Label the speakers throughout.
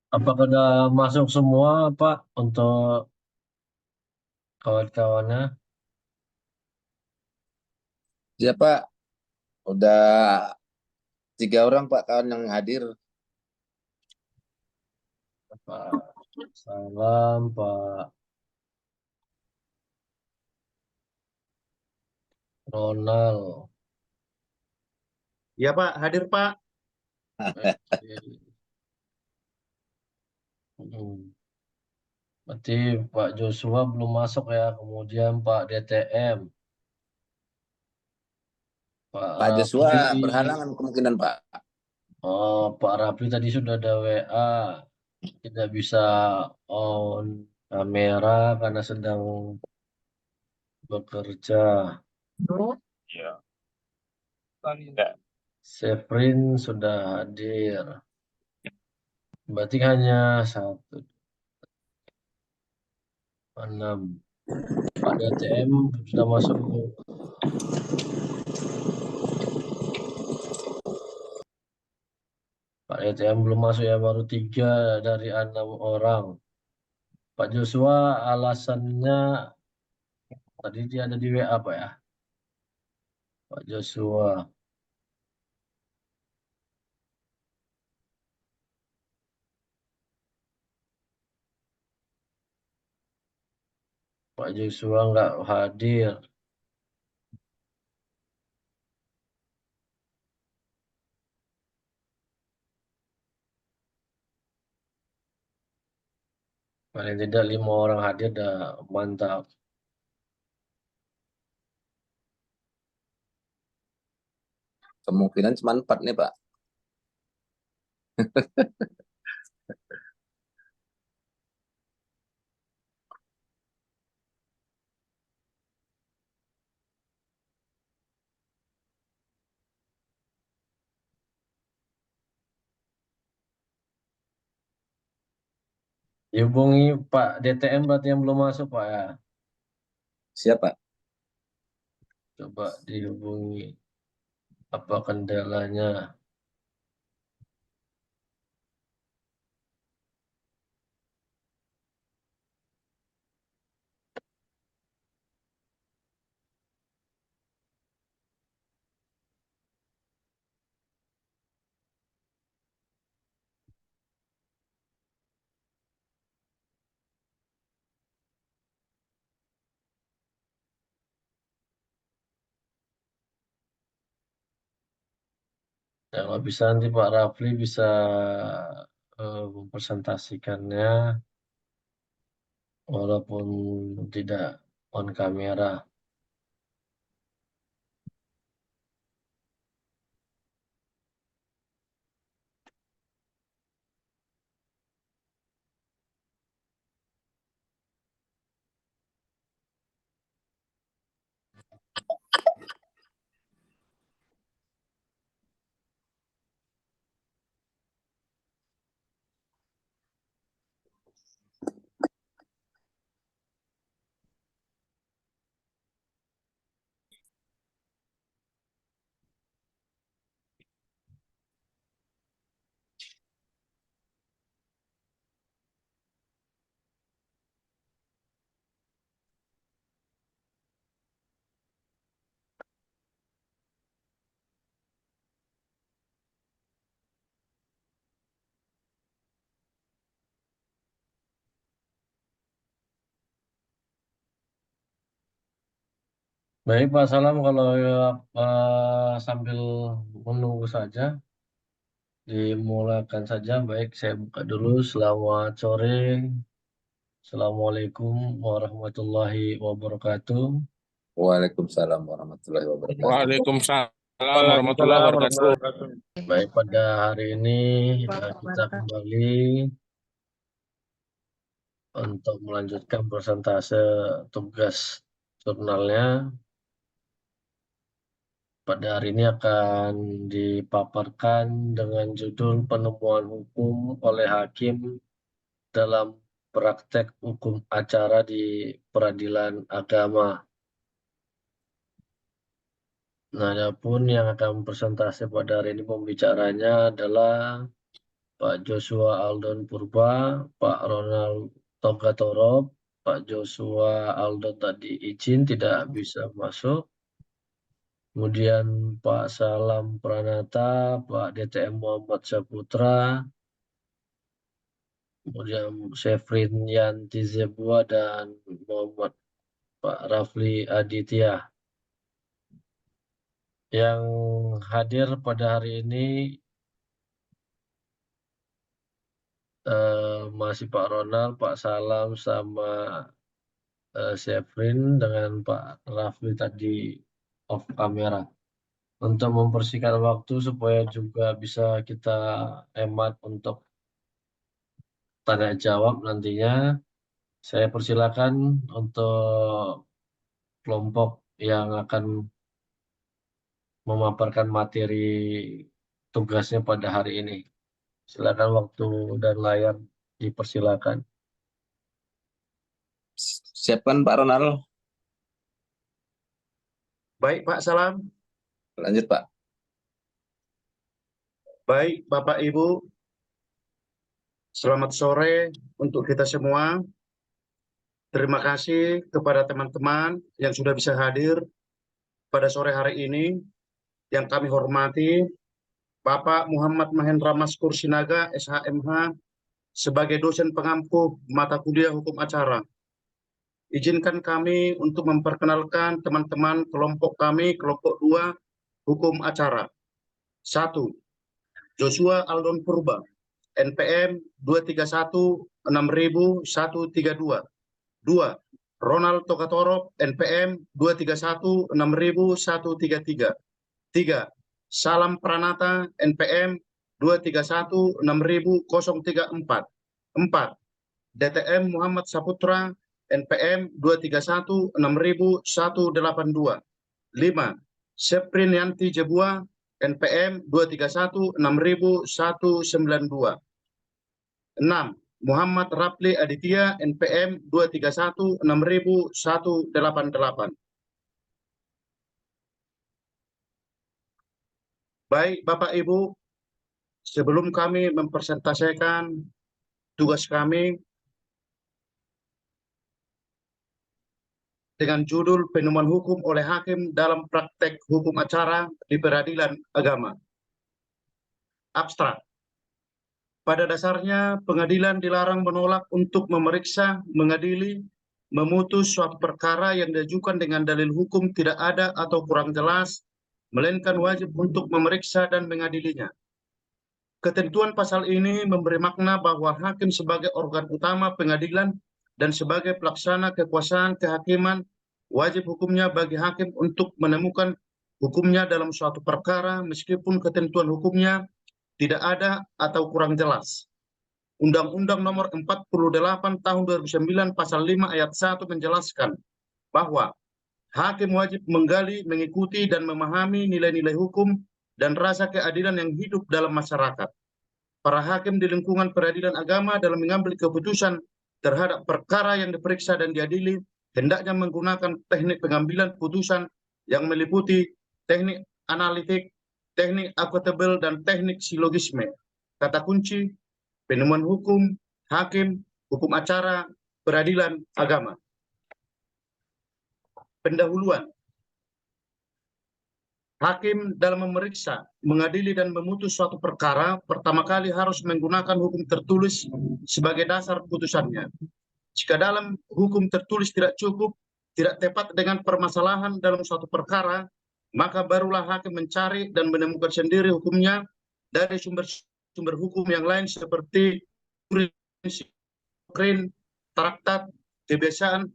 Speaker 1: Apakah udah masuk semua, Pak, untuk kawan-kawannya?
Speaker 2: Ya Pak, udah 3 orang Pak kawan yang hadir.
Speaker 1: Pak, salam, Pak Ronald.
Speaker 3: Iya Pak, hadir Pak.
Speaker 1: Oke. Berarti Pak Joshua belum masuk ya. Kemudian Pak DTM, Pak
Speaker 2: Pak Joshua
Speaker 1: Rapli.
Speaker 2: berhalangan kemungkinan Pak.
Speaker 1: Oh, Pak Rapli tadi sudah ada WA. Tidak bisa on kamera karena sedang bekerja.
Speaker 4: Ya, tidak.
Speaker 1: Sevrin sudah hadir. Berarti hanya satu, enam. Pak DTM sudah masuk belum? Pak DTM belum masuk ya, baru 3 dari 6 orang. Pak Joshua alasannya tadi dia ada di WA Pak ya. Pak Joshua. Pak Joshua nggak hadir. Paling tidak 5 orang hadir dah mantap.
Speaker 2: Kemungkinan cuma 4 nih Pak.
Speaker 1: Dihubungi Pak DTM berarti yang belum masuk Pak ya.
Speaker 2: Siapa?
Speaker 1: Coba dihubungi. Apa kendalanya? Ya, kalau bisa nanti Pak Rafli bisa mempresentasikannya walaupun tidak on kamera. Baik Pak Salam, kalau sambil menunggu saja, dimulakan saja. Baik, saya buka dulu. Selamat sore. Assalamualaikum warahmatullahi wabarakatuh.
Speaker 2: Waalaikumsalam warahmatullahi wabarakatuh.
Speaker 4: Waalaikumsalam warahmatullahi wabarakatuh.
Speaker 1: Baik, pada hari ini kita kembali untuk melanjutkan persentase tugas jurnalnya. Pada hari ini akan dipaparkan dengan judul penemuan hukum oleh hakim dalam praktek hukum acara di peradilan agama. Nah, adapun yang akan presentasi pada hari ini pembicaranya adalah Pak Joshua Aldon Purba, Pak Ronald Togatorov. Pak Joshua Aldon tadi izin tidak bisa masuk. Kemudian Pak Salam Pranata, Pak DTM Muhammad Saputra, kemudian Syefrin Yanti Zebua dan Muhammad Pak Rafli Aditya. Yang hadir pada hari ini masih Pak Ronald, Pak Salam, sama Syefrin dengan Pak Rafli tadi off kamera. Untuk mempersingkat waktu supaya juga bisa kita hemat untuk tanya jawab nantinya, saya persilakan untuk kelompok yang akan memaparkan materi tugasnya pada hari ini. Silakan waktu dan layar dipersilakan.
Speaker 2: Siapkan Pak Ronald.
Speaker 3: Baik Pak Salam.
Speaker 2: Lanjut Pak.
Speaker 3: Baik Bapak Ibu. Selamat sore untuk kita semua. Terima kasih kepada teman-teman yang sudah bisa hadir pada sore hari ini. Yang kami hormati Bapak Muhammad Mahendra Maskur Sinaga, SHMH, sebagai dosen pengampu mata kuliah hukum acara. Izinkan kami untuk memperkenalkan teman-teman kelompok kami, kelompok 2, hukum acara. 1. Joshua Aldon Purba, NPM 231-6132. 2. Ronald Togatorov, NPM 231-6133. 3. Salam Pranata, NPM 231 6034. 4. DTM Muhammad Saputra NPM 231 6182. 5. Seprinianti Jebua NPM 231 6192. 6. Muhammad Rapli Aditya NPM 231 6188. Baik Bapak Ibu, sebelum kami mempresentasikan tugas kami dengan judul penemuan hukum oleh hakim dalam praktek hukum acara di peradilan agama. Abstrak. Pada dasarnya, pengadilan dilarang menolak untuk memeriksa, mengadili, memutus suatu perkara yang diajukan dengan dalil hukum tidak ada atau kurang jelas, melainkan wajib untuk memeriksa dan mengadilinya. Ketentuan pasal ini memberi makna bahwa hakim sebagai organ utama pengadilan dan sebagai pelaksana kekuasaan kehakiman, wajib hukumnya bagi hakim untuk menemukan hukumnya dalam suatu perkara meskipun ketentuan hukumnya tidak ada atau kurang jelas. Undang-Undang Nomor 48 Tahun 2009 Pasal 5 Ayat 1 menjelaskan bahwa hakim wajib menggali, mengikuti, dan memahami nilai-nilai hukum dan rasa keadilan yang hidup dalam masyarakat. Para hakim di lingkungan peradilan agama dalam mengambil keputusan terhadap perkara yang diperiksa dan diadili hendaknya menggunakan teknik pengambilan putusan yang meliputi teknik analitik, teknik akutabel, dan teknik silogisme. Kata kunci, penemuan hukum, hakim, hukum acara, peradilan agama. Pendahuluan. Hakim dalam memeriksa, mengadili, dan memutus suatu perkara, pertama kali harus menggunakan hukum tertulis sebagai dasar putusannya. Jika dalam hukum tertulis tidak cukup, tidak tepat dengan permasalahan dalam suatu perkara, maka barulah hakim mencari dan menemukan sendiri hukumnya dari sumber-sumber hukum yang lain seperti prinsip, traktat, kebiasaan,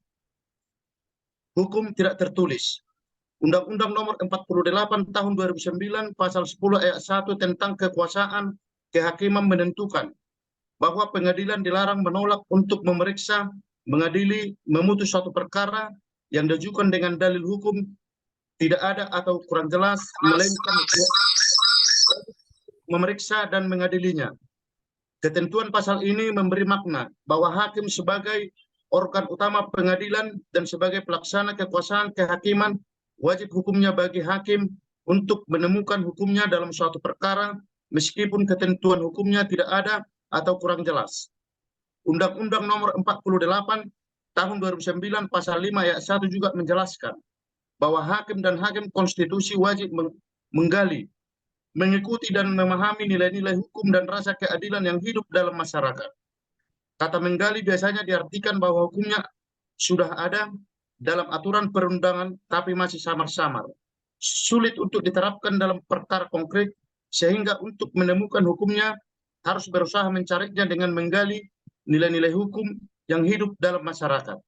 Speaker 3: hukum tidak tertulis. Undang-Undang Nomor 48 Tahun 2009 Pasal 10 Ayat 1 tentang kekuasaan kehakiman menentukan bahwa pengadilan dilarang menolak untuk memeriksa, mengadili, memutus suatu perkara yang diajukan dengan dalil hukum tidak ada atau kurang jelas, melainkan memeriksa dan mengadilinya. Ketentuan pasal ini memberi makna bahwa hakim sebagai organ utama pengadilan dan sebagai pelaksana kekuasaan kehakiman, wajib hukumnya bagi hakim untuk menemukan hukumnya dalam suatu perkara meskipun ketentuan hukumnya tidak ada atau kurang jelas. Undang-Undang Nomor 48 Tahun 2009 Pasal 5 Ayat 1 juga menjelaskan bahwa hakim dan hakim konstitusi wajib menggali, mengikuti, dan memahami nilai-nilai hukum dan rasa keadilan yang hidup dalam masyarakat. Kata menggali biasanya diartikan bahwa hukumnya sudah ada dalam aturan perundangan tapi masih samar-samar, sulit untuk diterapkan dalam perkara konkret, sehingga untuk menemukan hukumnya harus berusaha mencarinya dengan menggali nilai-nilai hukum yang hidup dalam masyarakat.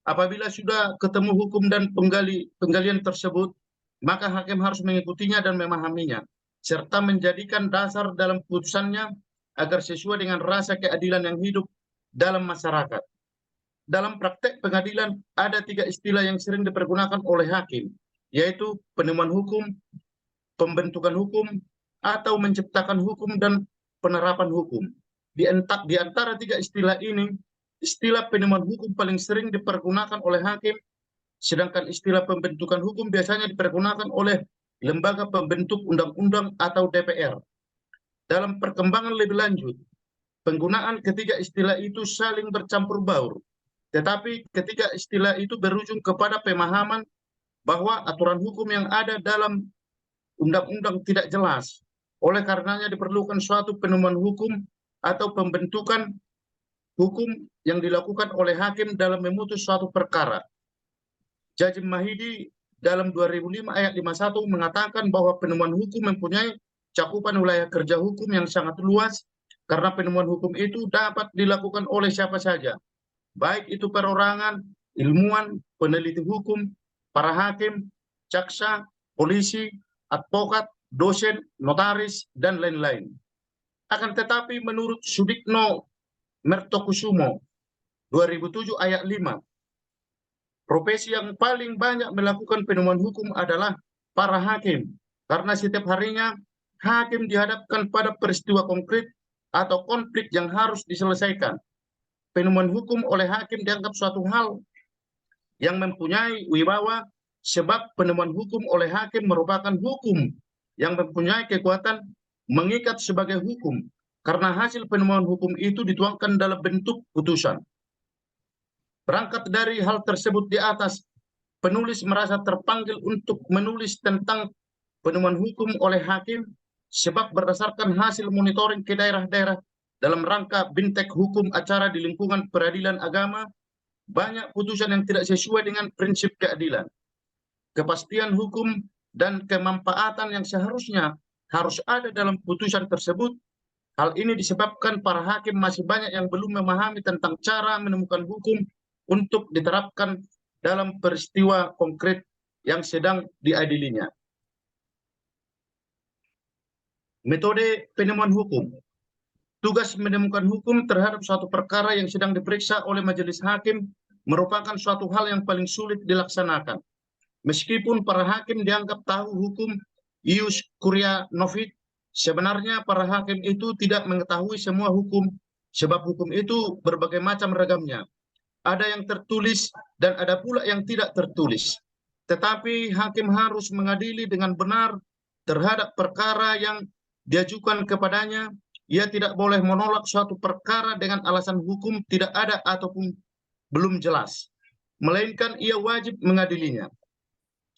Speaker 3: Apabila sudah ketemu hukum dan penggalian tersebut, maka hakim harus mengikutinya dan memahaminya, serta menjadikan dasar dalam putusannya agar sesuai dengan rasa keadilan yang hidup dalam masyarakat. Dalam praktek pengadilan ada 3 istilah yang sering dipergunakan oleh hakim, yaitu penemuan hukum, pembentukan hukum, atau menciptakan hukum dan penerapan hukum. Di antara 3 istilah ini, istilah penemuan hukum paling sering dipergunakan oleh hakim, sedangkan istilah pembentukan hukum biasanya dipergunakan oleh lembaga pembentuk undang-undang atau DPR. Dalam perkembangan lebih lanjut, penggunaan ketiga istilah itu saling bercampur baur, tetapi ketiga istilah itu berujung kepada pemahaman bahwa aturan hukum yang ada dalam undang-undang tidak jelas. Oleh karenanya diperlukan suatu penemuan hukum atau pembentukan hukum yang dilakukan oleh hakim dalam memutus suatu perkara. Jajim Mahidi dalam 2005 ayat 51 mengatakan bahwa penemuan hukum mempunyai cakupan wilayah kerja hukum yang sangat luas karena penemuan hukum itu dapat dilakukan oleh siapa saja, baik itu perorangan, ilmuwan, peneliti hukum, para hakim, jaksa, polisi, advokat, dosen, notaris, dan lain-lain. Akan tetapi menurut Sudikno Mertokusumo 2007 ayat 5, profesi yang paling banyak melakukan penemuan hukum adalah para hakim, karena setiap harinya hakim dihadapkan pada peristiwa konkret atau konflik yang harus diselesaikan. Penemuan hukum oleh hakim dianggap suatu hal yang mempunyai wibawa, sebab penemuan hukum oleh hakim merupakan hukum yang mempunyai kekuatan mengikat sebagai hukum, karena hasil penemuan hukum itu dituangkan dalam bentuk putusan. Berangkat dari hal tersebut di atas, penulis merasa terpanggil untuk menulis tentang penemuan hukum oleh hakim, sebab berdasarkan hasil monitoring ke daerah-daerah dalam rangka bintek hukum acara di lingkungan peradilan agama, banyak putusan yang tidak sesuai dengan prinsip keadilan, kepastian hukum, dan kemanfaatan yang seharusnya harus ada dalam putusan tersebut. Hal ini disebabkan para hakim masih banyak yang belum memahami tentang cara menemukan hukum untuk diterapkan dalam peristiwa konkret yang sedang diadilinya. Metode penemuan hukum. Tugas menemukan hukum terhadap suatu perkara yang sedang diperiksa oleh majelis hakim merupakan suatu hal yang paling sulit dilaksanakan. Meskipun para hakim dianggap tahu hukum ius curia novit, sebenarnya para hakim itu tidak mengetahui semua hukum, sebab hukum itu berbagai macam ragamnya. Ada yang tertulis dan ada pula yang tidak tertulis. Tetapi hakim harus mengadili dengan benar terhadap perkara yang diajukan kepadanya. Ia tidak boleh menolak suatu perkara dengan alasan hukum tidak ada ataupun belum jelas, melainkan ia wajib mengadilinya.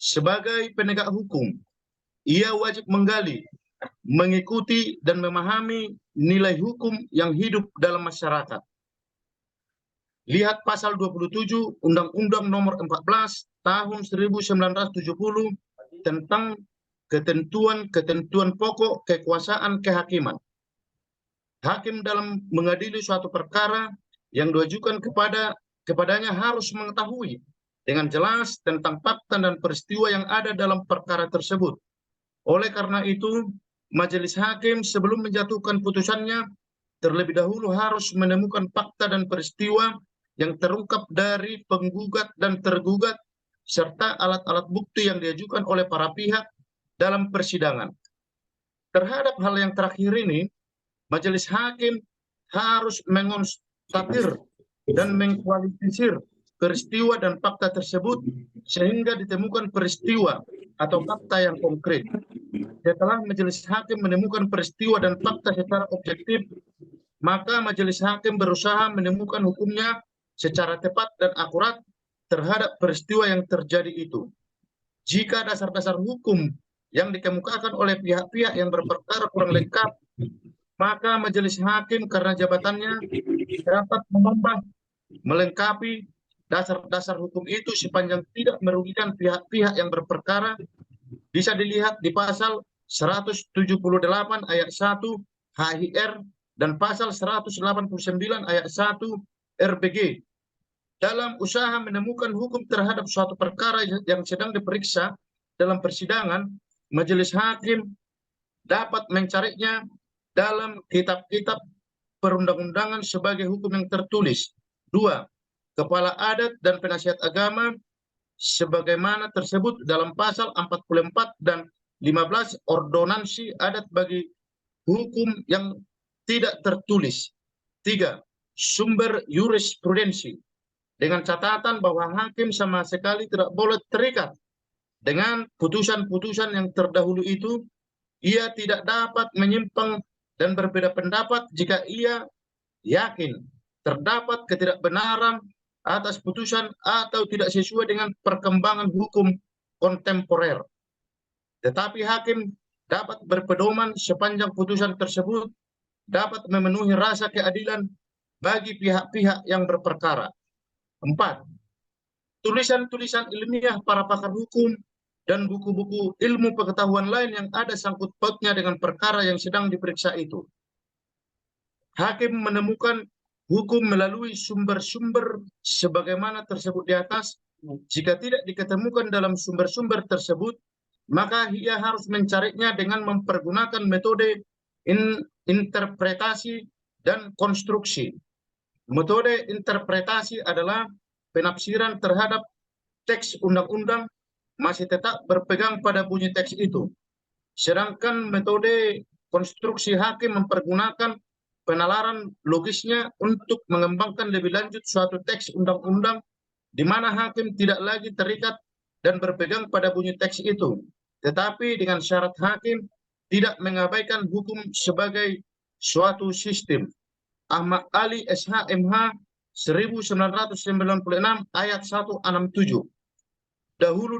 Speaker 3: Sebagai penegak hukum, ia wajib menggali, mengikuti, dan memahami nilai hukum yang hidup dalam masyarakat. Lihat pasal 27 Undang-Undang Nomor 14 Tahun 1970 tentang ketentuan-ketentuan pokok kekuasaan kehakiman. Hakim dalam mengadili suatu perkara yang diajukan kepadanya harus mengetahui dengan jelas tentang fakta dan peristiwa yang ada dalam perkara tersebut. Oleh karena itu, majelis hakim sebelum menjatuhkan putusannya terlebih dahulu harus menemukan fakta dan peristiwa yang terungkap dari penggugat dan tergugat, serta alat-alat bukti yang diajukan oleh para pihak dalam persidangan. Terhadap hal yang terakhir ini, majelis hakim harus mengonstatir dan mengkualifikasi peristiwa dan fakta tersebut sehingga ditemukan peristiwa atau fakta yang konkret. Setelah majelis hakim menemukan peristiwa dan fakta secara objektif, maka majelis hakim berusaha menemukan hukumnya secara tepat dan akurat terhadap peristiwa yang terjadi itu. Jika dasar-dasar hukum yang dikemukakan oleh pihak-pihak yang berperkara kurang lengkap, maka majelis hakim karena jabatannya dapat menambah, melengkapi dasar-dasar hukum itu sepanjang tidak merugikan pihak-pihak yang berperkara. Bisa dilihat di pasal 178 ayat 1 HIR dan pasal 189 ayat 1 RBG. Dalam usaha menemukan hukum terhadap suatu perkara yang sedang diperiksa dalam persidangan, majelis hakim dapat mencarinya dalam kitab-kitab perundang-undangan sebagai hukum yang tertulis. 2. Kepala adat dan penasihat agama sebagaimana tersebut dalam pasal 44 dan 15 ordonansi adat bagi hukum yang tidak tertulis. 3. Sumber jurisprudensi, dengan catatan bahwa hakim sama sekali tidak boleh terikat dengan putusan-putusan yang terdahulu itu. Ia tidak dapat menyimpang dan berbeda pendapat jika ia yakin terdapat ketidakbenaran atas putusan atau tidak sesuai dengan perkembangan hukum kontemporer. Tetapi hakim dapat berpedoman sepanjang putusan tersebut dapat memenuhi rasa keadilan bagi pihak-pihak yang berperkara. 4. Tulisan-tulisan ilmiah para pakar hukum dan buku-buku ilmu pengetahuan lain yang ada sangkut pautnya dengan perkara yang sedang diperiksa itu. Hakim menemukan hukum melalui sumber-sumber sebagaimana tersebut di atas. Jika tidak diketemukan dalam sumber-sumber tersebut, maka ia harus mencarinya dengan mempergunakan metode interpretasi dan konstruksi. Metode interpretasi adalah penafsiran terhadap teks undang-undang masih tetap berpegang pada bunyi teks itu. Sedangkan metode konstruksi hakim mempergunakan penalaran logisnya untuk mengembangkan lebih lanjut suatu teks undang-undang di mana hakim tidak lagi terikat dan berpegang pada bunyi teks itu, tetapi dengan syarat hakim tidak mengabaikan hukum sebagai suatu sistem. Ahmad Ali SH.MH 1996 ayat 167. Dahulu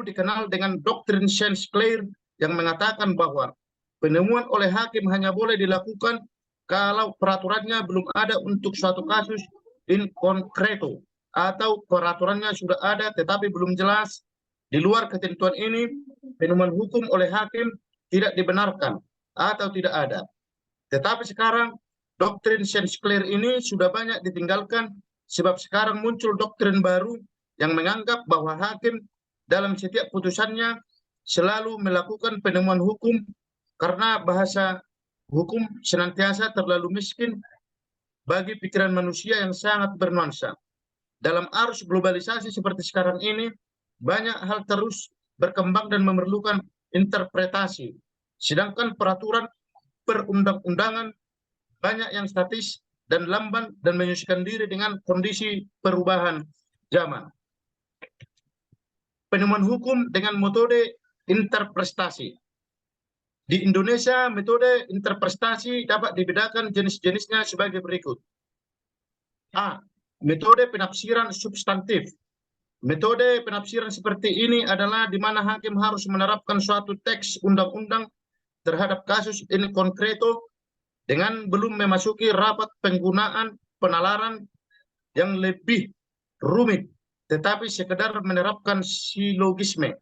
Speaker 3: dikenal dengan doktrin Sinclair yang mengatakan bahwa penemuan oleh hakim hanya boleh dilakukan kalau peraturannya belum ada untuk suatu kasus in concreto, atau peraturannya sudah ada tetapi belum jelas. Di luar ketentuan ini, penemuan hukum oleh hakim tidak dibenarkan atau tidak ada. Tetapi sekarang doktrin Sinclair ini sudah banyak ditinggalkan sebab sekarang muncul doktrin baru yang menganggap bahwa hakim dalam setiap putusannya selalu melakukan penemuan hukum karena bahasa hukum senantiasa terlalu miskin bagi pikiran manusia yang sangat bernuansa. Dalam arus globalisasi seperti sekarang ini, banyak hal terus berkembang dan memerlukan interpretasi. Sedangkan peraturan perundang-undangan banyak yang statis dan lamban dan menyesuaikan diri dengan kondisi perubahan zaman. Penemuan hukum dengan metode interpretasi. Di Indonesia, metode interpretasi dapat dibedakan jenis-jenisnya sebagai berikut. A. Metode penafsiran substantif. Metode penafsiran seperti ini adalah di mana hakim harus menerapkan suatu teks undang-undang terhadap kasus in concreto dengan belum memasuki rapat penggunaan penalaran yang lebih rumit, tetapi sekedar menerapkan silogisme.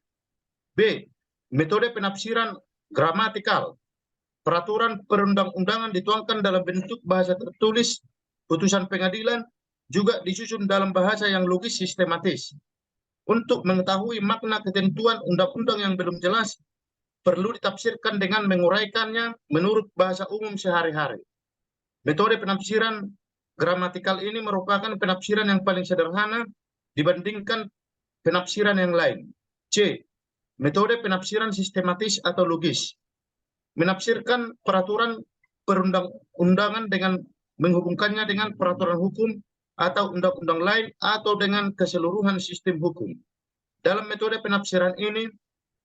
Speaker 3: B. Metode penafsiran gramatikal. Peraturan perundang-undangan dituangkan dalam bentuk bahasa tertulis, putusan pengadilan juga disusun dalam bahasa yang logis sistematis. Untuk mengetahui makna ketentuan undang-undang yang belum jelas, perlu ditafsirkan dengan menguraikannya menurut bahasa umum sehari-hari. Metode penafsiran gramatikal ini merupakan penafsiran yang paling sederhana dibandingkan penafsiran yang lain. C. Metode penafsiran sistematis atau logis. Menafsirkan peraturan perundang-undangan dengan menghubungkannya dengan peraturan hukum atau undang-undang lain atau dengan keseluruhan sistem hukum. Dalam metode penafsiran ini,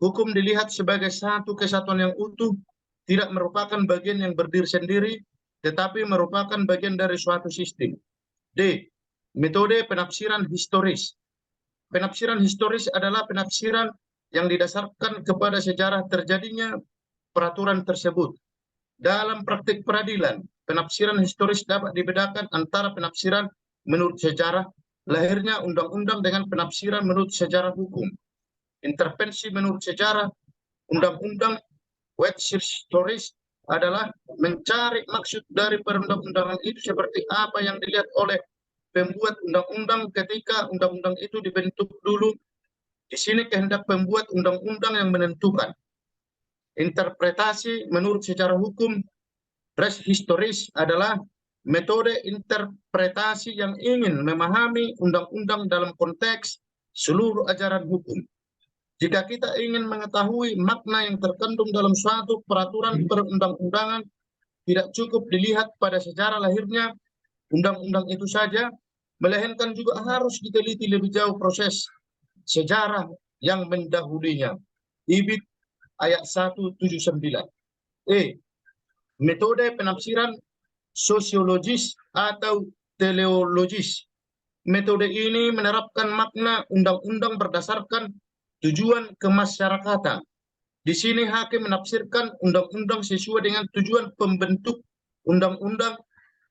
Speaker 3: hukum dilihat sebagai satu kesatuan yang utuh, tidak merupakan bagian yang berdiri sendiri, tetapi merupakan bagian dari suatu sistem. D. Metode penafsiran historis. Penafsiran historis adalah penafsiran yang didasarkan kepada sejarah terjadinya peraturan tersebut. Dalam praktik peradilan, penafsiran historis dapat dibedakan antara penafsiran menurut sejarah lahirnya undang-undang dengan penafsiran menurut sejarah hukum. Intervensi menurut sejarah undang-undang historis adalah mencari maksud dari perundang-undangan itu seperti apa yang dilihat oleh pembuat undang-undang ketika undang-undang itu dibentuk dulu. Di sini kehendak pembuat undang-undang yang menentukan. Interpretasi menurut sejarah hukum res historis adalah metode interpretasi yang ingin memahami undang-undang dalam konteks seluruh ajaran hukum. Jika kita ingin mengetahui makna yang terkandung dalam suatu peraturan perundang-undangan, tidak cukup dilihat pada sejarah lahirnya undang-undang itu saja, melainkan juga harus diteliti lebih jauh proses sejarah yang mendahulinya. Ibid ayat 179. E. Metode penafsiran sosiologis atau teleologis. Metode ini menerapkan makna undang-undang berdasarkan tujuan kemasyarakatan. Di sini hakim menafsirkan undang-undang sesuai dengan tujuan pembentuk undang-undang.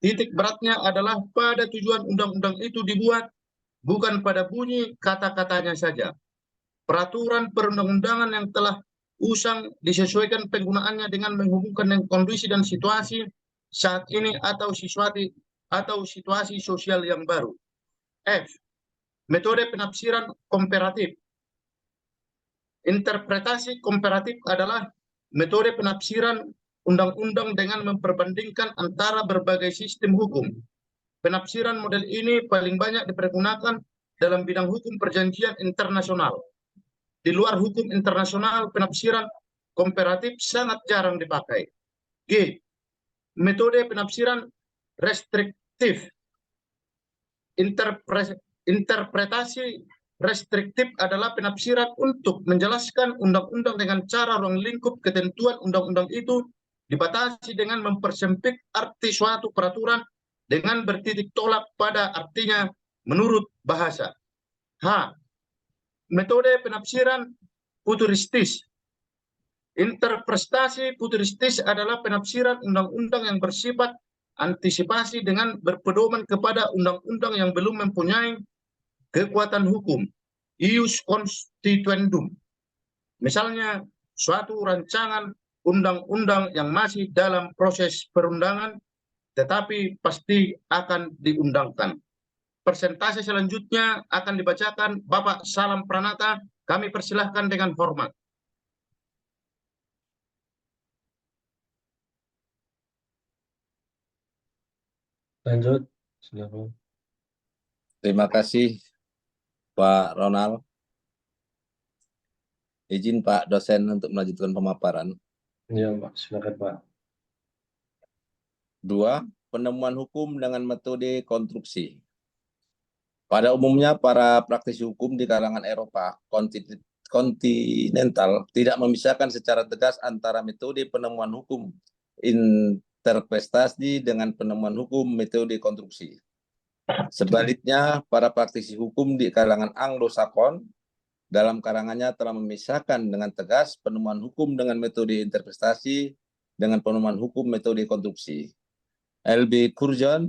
Speaker 3: Titik beratnya adalah pada tujuan undang-undang itu dibuat, bukan pada bunyi kata-katanya saja. Peraturan perundang-undangan yang telah usang disesuaikan penggunaannya dengan menghubungkan dengan kondisi dan situasi saat ini atau situasi sosial yang baru. F. Metode penafsiran komparatif. Interpretasi komparatif adalah metode penafsiran undang-undang dengan memperbandingkan antara berbagai sistem hukum. Penafsiran model ini paling banyak dipergunakan dalam bidang hukum perjanjian internasional. Di luar hukum internasional, penafsiran komparatif sangat jarang dipakai. G. Metode penafsiran restriktif. Interpretasi restriktif adalah penafsiran untuk menjelaskan undang-undang dengan cara ruang lingkup ketentuan undang-undang itu dibatasi dengan mempersempit arti suatu peraturan dengan bertitik tolak pada artinya menurut bahasa. H. Metode penafsiran futuristis. Interpretasi futuristis adalah penafsiran undang-undang yang bersifat antisipasi dengan berpedoman kepada undang-undang yang belum mempunyai kekuatan hukum, ius constituendum. Misalnya, suatu rancangan undang-undang yang masih dalam proses perundangan, tetapi pasti akan diundangkan. Persentase selanjutnya akan dibacakan Bapak Salam Pranata. Kami persilahkan dengan hormat.
Speaker 1: Lanjut. Silakan.
Speaker 2: Terima kasih Pak Ronald. Izin Pak dosen untuk melanjutkan pemaparan.
Speaker 1: Ya, Pak. Silakan, Pak.
Speaker 2: 2. Penemuan hukum dengan metode konstruksi. Pada umumnya para praktisi hukum di kalangan Eropa kontinental tidak memisahkan secara tegas antara metode penemuan hukum interpretasi dengan penemuan hukum metode konstruksi. Sebaliknya, para praktisi hukum di kalangan Anglo-Sakson dalam karangannya telah memisahkan dengan tegas penemuan hukum dengan metode interpretasi dengan penemuan hukum metode konstruksi. L.B. Curzon,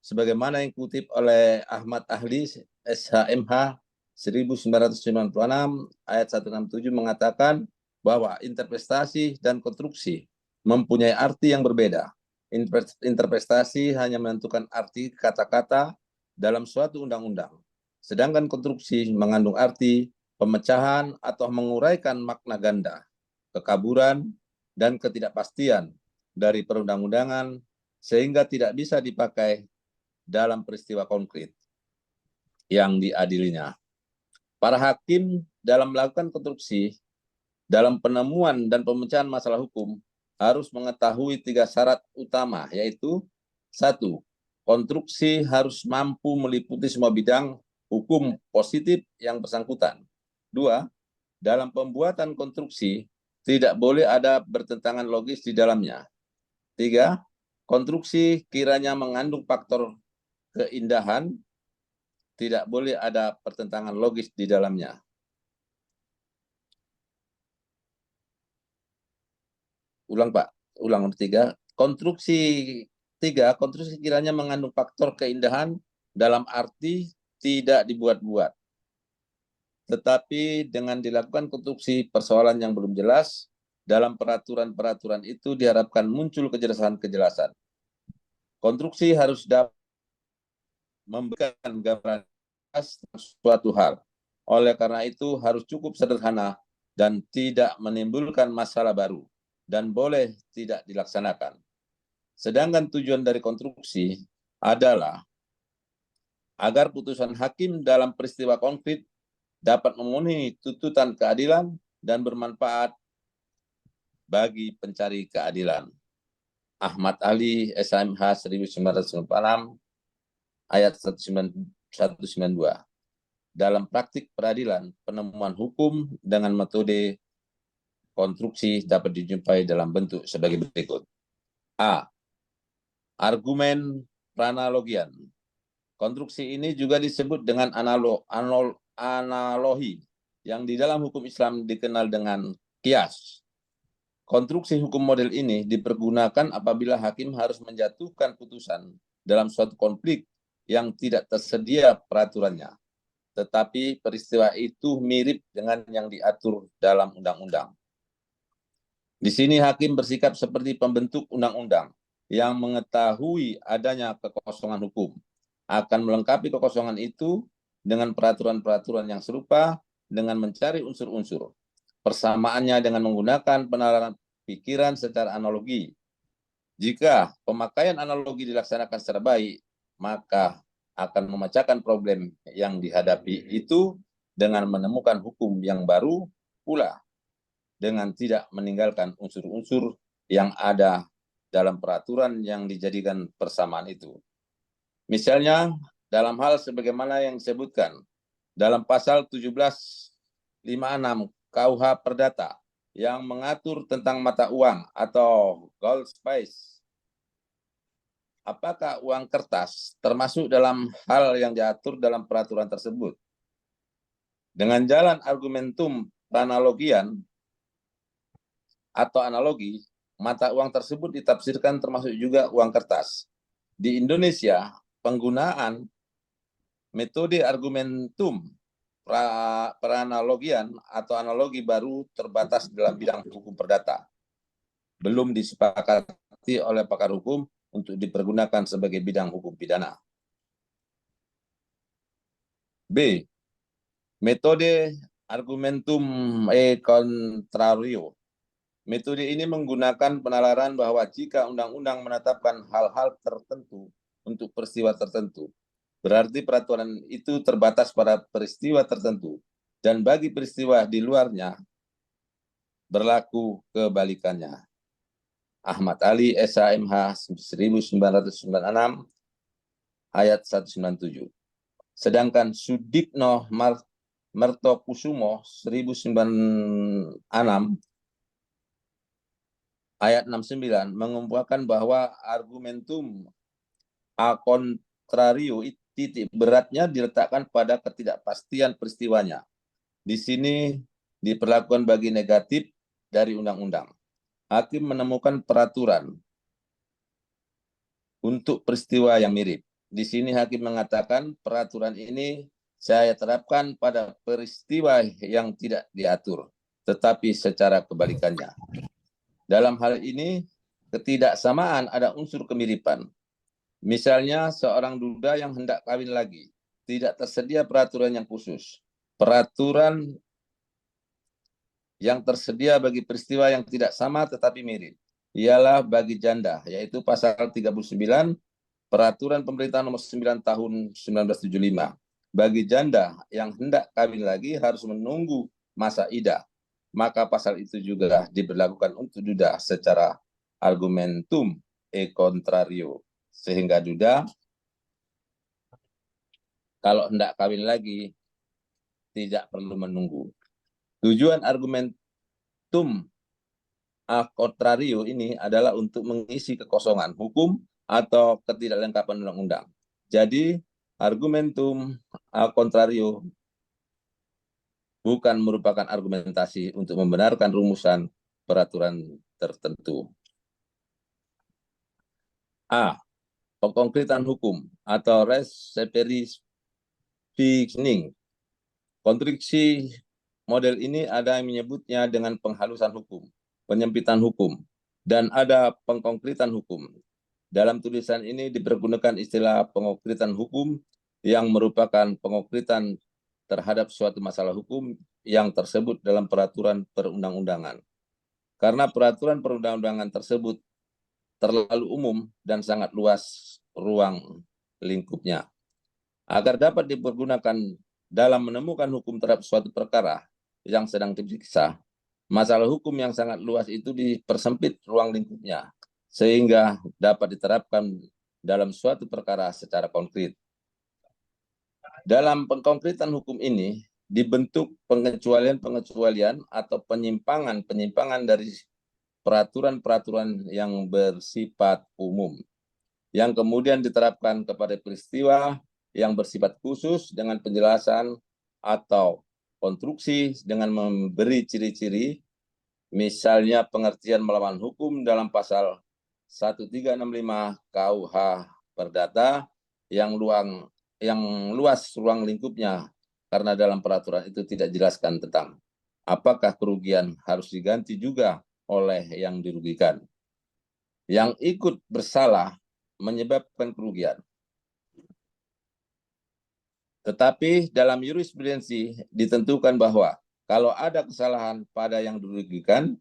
Speaker 2: sebagaimana yang kutip oleh Ahmad Ahli, SHMH 1996 ayat 167 mengatakan bahwa interpretasi dan konstruksi mempunyai arti yang berbeda. Interpretasi hanya menentukan arti kata-kata dalam suatu undang-undang, sedangkan konstruksi mengandung arti pemecahan atau menguraikan makna ganda, kekaburan, dan ketidakpastian dari perundang-undangan sehingga tidak bisa dipakai dalam peristiwa konkret yang diadilinya. Para hakim dalam melakukan konstruksi dalam penemuan dan pemecahan masalah hukum harus mengetahui 3 syarat utama, yaitu 1. Konstruksi harus mampu meliputi semua bidang hukum positif yang bersangkutan. 2. Dalam pembuatan konstruksi tidak boleh ada bertentangan logis di dalamnya. 3. Konstruksi kiranya mengandung faktor keindahan, tidak boleh ada pertentangan logis di dalamnya. Ulang Pak, ulang nomor 3. Konstruksi kiranya mengandung faktor keindahan dalam arti tidak dibuat-buat. Tetapi dengan dilakukan konstruksi persoalan yang belum jelas, dalam peraturan-peraturan itu diharapkan muncul kejelasan-kejelasan. Konstruksi harus dapat memberikan gambaran suatu hal. Oleh karena itu harus cukup sederhana dan tidak menimbulkan masalah baru dan boleh tidak dilaksanakan. Sedangkan tujuan dari konstruksi adalah agar putusan hakim dalam peristiwa konkret dapat memenuhi tuntutan keadilan dan bermanfaat bagi pencari keadilan. Ahmad Ali, SHMH 1996, ayat 192. Dalam praktik peradilan, penemuan hukum dengan metode konstruksi dapat dijumpai dalam bentuk sebagai berikut. A. Argumen pranalogian. Konstruksi ini juga disebut dengan analogi yang di dalam hukum Islam dikenal dengan qiyas. Konstruksi hukum model ini dipergunakan apabila hakim harus menjatuhkan putusan dalam suatu konflik yang tidak tersedia peraturannya, tetapi peristiwa itu mirip dengan yang diatur dalam undang-undang. Di sini hakim bersikap seperti pembentuk undang-undang yang mengetahui adanya kekosongan hukum, akan melengkapi kekosongan itu dengan peraturan-peraturan yang serupa dengan mencari unsur-unsur. persamaannya dengan menggunakan penalaran pikiran secara analogi. Jika pemakaian analogi dilaksanakan secara baik, maka akan memecahkan problem yang dihadapi itu dengan menemukan hukum yang baru pula, dengan tidak meninggalkan unsur-unsur yang ada dalam peraturan yang dijadikan persamaan itu. Misalnya, dalam hal sebagaimana yang disebutkan dalam pasal 1756 KUH Perdata yang mengatur tentang mata uang atau gold space. Apakah uang kertas termasuk dalam hal yang diatur dalam peraturan tersebut? Dengan jalan argumentum analogian atau analogi, mata uang tersebut ditafsirkan termasuk juga uang kertas. Di Indonesia, penggunaan metode argumentum peranalogian atau analogi baru terbatas dalam bidang hukum perdata. Belum disepakati oleh pakar hukum untuk dipergunakan sebagai bidang hukum pidana. B. Metode argumentum e contrario. Metode ini menggunakan penalaran bahwa jika undang-undang menetapkan hal-hal tertentu untuk peristiwa tertentu, berarti peraturan itu terbatas pada peristiwa tertentu, dan bagi peristiwa di luarnya berlaku kebalikannya. Ahmad Ali, SHMH 1996, ayat 197. Sedangkan Sudipno Mertokusumo 1906, ayat 69, mengumpulkan bahwa argumentum a contrario titik beratnya diletakkan pada ketidakpastian peristiwanya. Di sini diperlakukan bagi negatif dari undang-undang. Hakim menemukan peraturan untuk peristiwa yang mirip. Di sini hakim mengatakan peraturan ini saya terapkan pada peristiwa yang tidak diatur, tetapi secara kebalikannya. Dalam hal ini, ketidaksamaan ada unsur kemiripan. Misalnya seorang duda yang hendak kawin lagi, tidak tersedia peraturan yang khusus. Peraturan yang tersedia bagi peristiwa yang tidak sama tetapi mirip ialah bagi janda, yaitu pasal 39 Peraturan Pemerintah Nomor 9 Tahun 1975. Bagi janda yang hendak kawin lagi harus menunggu masa iddah, maka pasal itu juga diberlakukan untuk duda secara argumentum e contrario, sehingga duda kalau hendak kawin lagi tidak perlu menunggu. Tujuan argumentum a contrario ini adalah untuk mengisi kekosongan hukum atau ketidaklengkapan undang-undang. Jadi, argumentum a contrario bukan merupakan argumentasi untuk membenarkan rumusan peraturan tertentu. A. Pengkonkretan hukum atau res seperis fixing. Konstruksi model ini ada yang menyebutnya dengan penghalusan hukum, penyempitan hukum, dan ada pengkonkretan hukum. Dalam tulisan ini dipergunakan istilah pengkonkretan hukum yang merupakan pengkonkretan terhadap suatu masalah hukum yang tersebut dalam peraturan perundang-undangan. Karena peraturan perundang-undangan tersebut terlalu umum dan sangat luas ruang lingkupnya. Agar dapat dipergunakan dalam menemukan hukum terhadap suatu perkara yang sedang diperiksa, masalah hukum yang sangat luas itu dipersempit ruang lingkupnya, sehingga dapat diterapkan dalam suatu perkara secara konkret. Dalam pengkonkretan hukum ini, dibentuk pengecualian-pengecualian atau penyimpangan-penyimpangan dari peraturan-peraturan yang bersifat umum, yang kemudian diterapkan kepada peristiwa yang bersifat khusus dengan penjelasan atau konstruksi dengan memberi ciri-ciri, misalnya pengertian melawan hukum dalam pasal 1365 KUH Perdata yang luas ruang lingkupnya, karena dalam peraturan itu tidak dijelaskan tentang apakah kerugian harus diganti juga oleh yang dirugikan. Yang ikut bersalah menyebabkan kerugian. Tetapi dalam jurisprudensi ditentukan bahwa Kalau ada kesalahan pada yang dirugikan,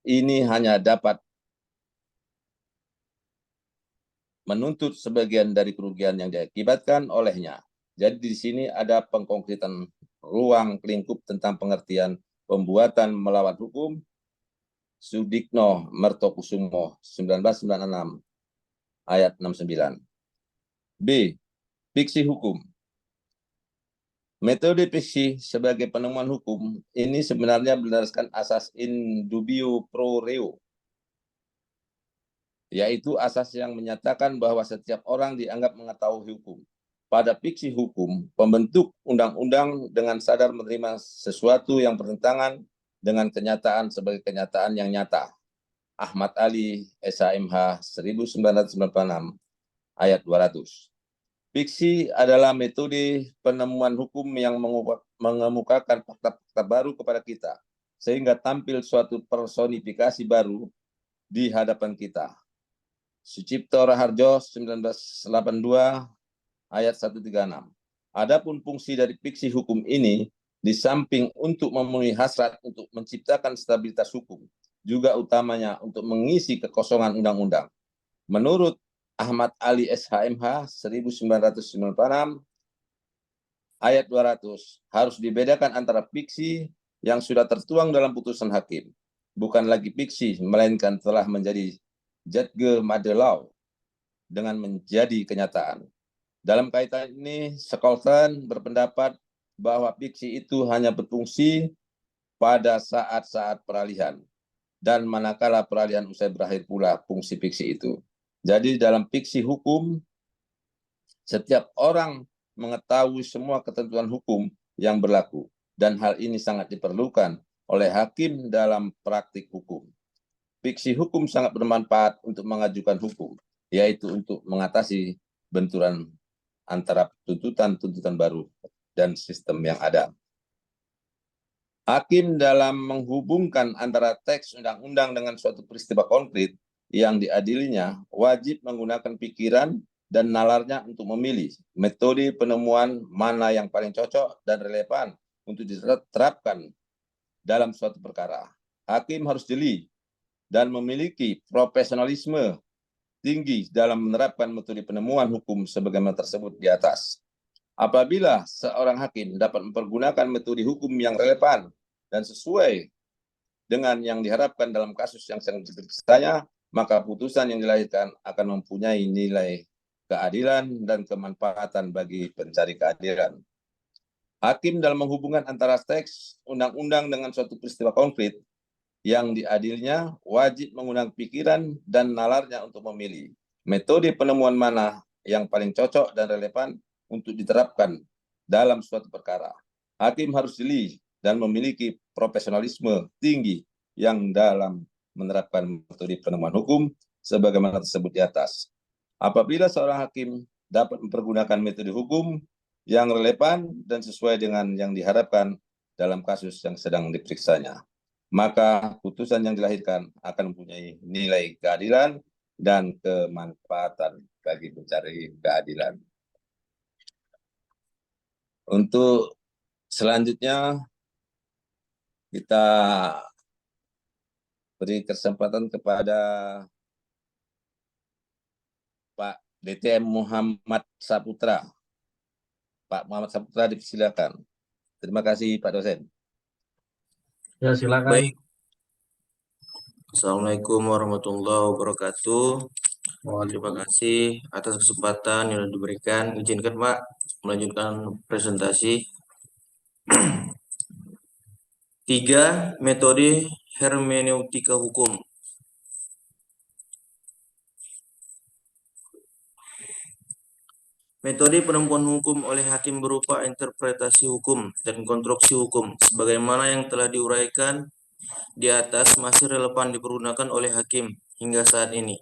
Speaker 2: ini hanya dapat menuntut sebagian dari kerugian yang diakibatkan olehnya. Jadi di sini ada pengkonkretan ruang lingkup tentang pengertian pembuatan melawan hukum Sudikno Mertokusumo 1996 ayat 69. B. Fiksi hukum. Metode fiksi sebagai penemuan hukum ini sebenarnya berdasarkan asas in dubio pro reo, yaitu asas yang menyatakan bahwa setiap orang dianggap mengetahui hukum. Pada fiksi hukum, pembentuk undang-undang dengan sadar menerima sesuatu yang bertentangan dengan kenyataan sebagai kenyataan yang nyata. Ahmad Ali, SHMH 1996, ayat 200. Fiksi adalah metode penemuan hukum yang mengemukakan fakta-fakta baru kepada kita, sehingga tampil suatu personifikasi baru di hadapan kita. Sucipto Raharjo 1982 ayat 136. Adapun fungsi dari fiksi hukum ini, di samping untuk memenuhi hasrat untuk menciptakan stabilitas hukum, juga utamanya untuk mengisi kekosongan undang-undang. Menurut Ahmad Ali SHMH 1996 ayat 200, harus dibedakan antara fiksi yang sudah tertuang dalam putusan hakim, bukan lagi fiksi, melainkan telah menjadi jadge madelau dengan menjadi kenyataan. Dalam kaitan ini, Scholten berpendapat bahwa fiksi itu hanya berfungsi pada saat-saat peralihan, dan manakala peralihan usai berakhir pula fungsi fiksi itu. Jadi dalam fiksi hukum, setiap orang mengetahui semua ketentuan hukum yang berlaku, dan hal ini sangat diperlukan oleh hakim dalam praktik hukum. Fiksi hukum sangat bermanfaat untuk mengajukan hukum, yaitu untuk mengatasi benturan antara tuntutan-tuntutan baru dan sistem yang ada. Hakim dalam menghubungkan antara teks undang-undang dengan suatu peristiwa konkret yang diadilinya wajib menggunakan pikiran dan nalarnya untuk memilih metode penemuan mana yang paling cocok dan relevan untuk diterapkan dalam suatu perkara. Hakim harus jeli dan memiliki profesionalisme tinggi dalam menerapkan metode penemuan hukum sebagaimana tersebut di atas. Apabila seorang hakim dapat mempergunakan metode hukum yang relevan dan sesuai dengan yang diharapkan dalam kasus yang sedang diperiksanya, maka putusan yang dilahirkan akan mempunyai nilai keadilan dan kemanfaatan bagi pencari keadilan. Hakim dalam menghubungkan antara teks undang-undang dengan suatu peristiwa konkret yang diadilnya wajib menggunakan pikiran dan nalarnya untuk memilih metode penemuan mana yang paling cocok dan relevan untuk diterapkan dalam suatu perkara. Hakim harus jeli dan memiliki profesionalisme tinggi yang dalam menerapkan metode penemuan hukum sebagaimana tersebut di atas. Apabila seorang hakim dapat mempergunakan metode hukum yang relevan dan sesuai dengan yang diharapkan dalam kasus yang sedang diperiksanya, maka putusan yang dilahirkan akan mempunyai nilai keadilan dan kemanfaatan bagi pencari keadilan. Untuk selanjutnya, kita beri kesempatan kepada Pak DTM Muhammad Saputra. Pak Muhammad Saputra, dipersilakan. Terima kasih, Pak dosen.
Speaker 1: Ya, silakan.
Speaker 5: Baik. Assalamualaikum warahmatullahi wabarakatuh. Terima kasih atas kesempatan yang diberikan. Izinkan Pak melanjutkan presentasi. 3. Metode hermeneutika hukum. Metode penemuan hukum oleh hakim berupa interpretasi hukum dan konstruksi hukum, sebagaimana yang telah diuraikan di atas masih relevan dipergunakan oleh hakim hingga saat ini.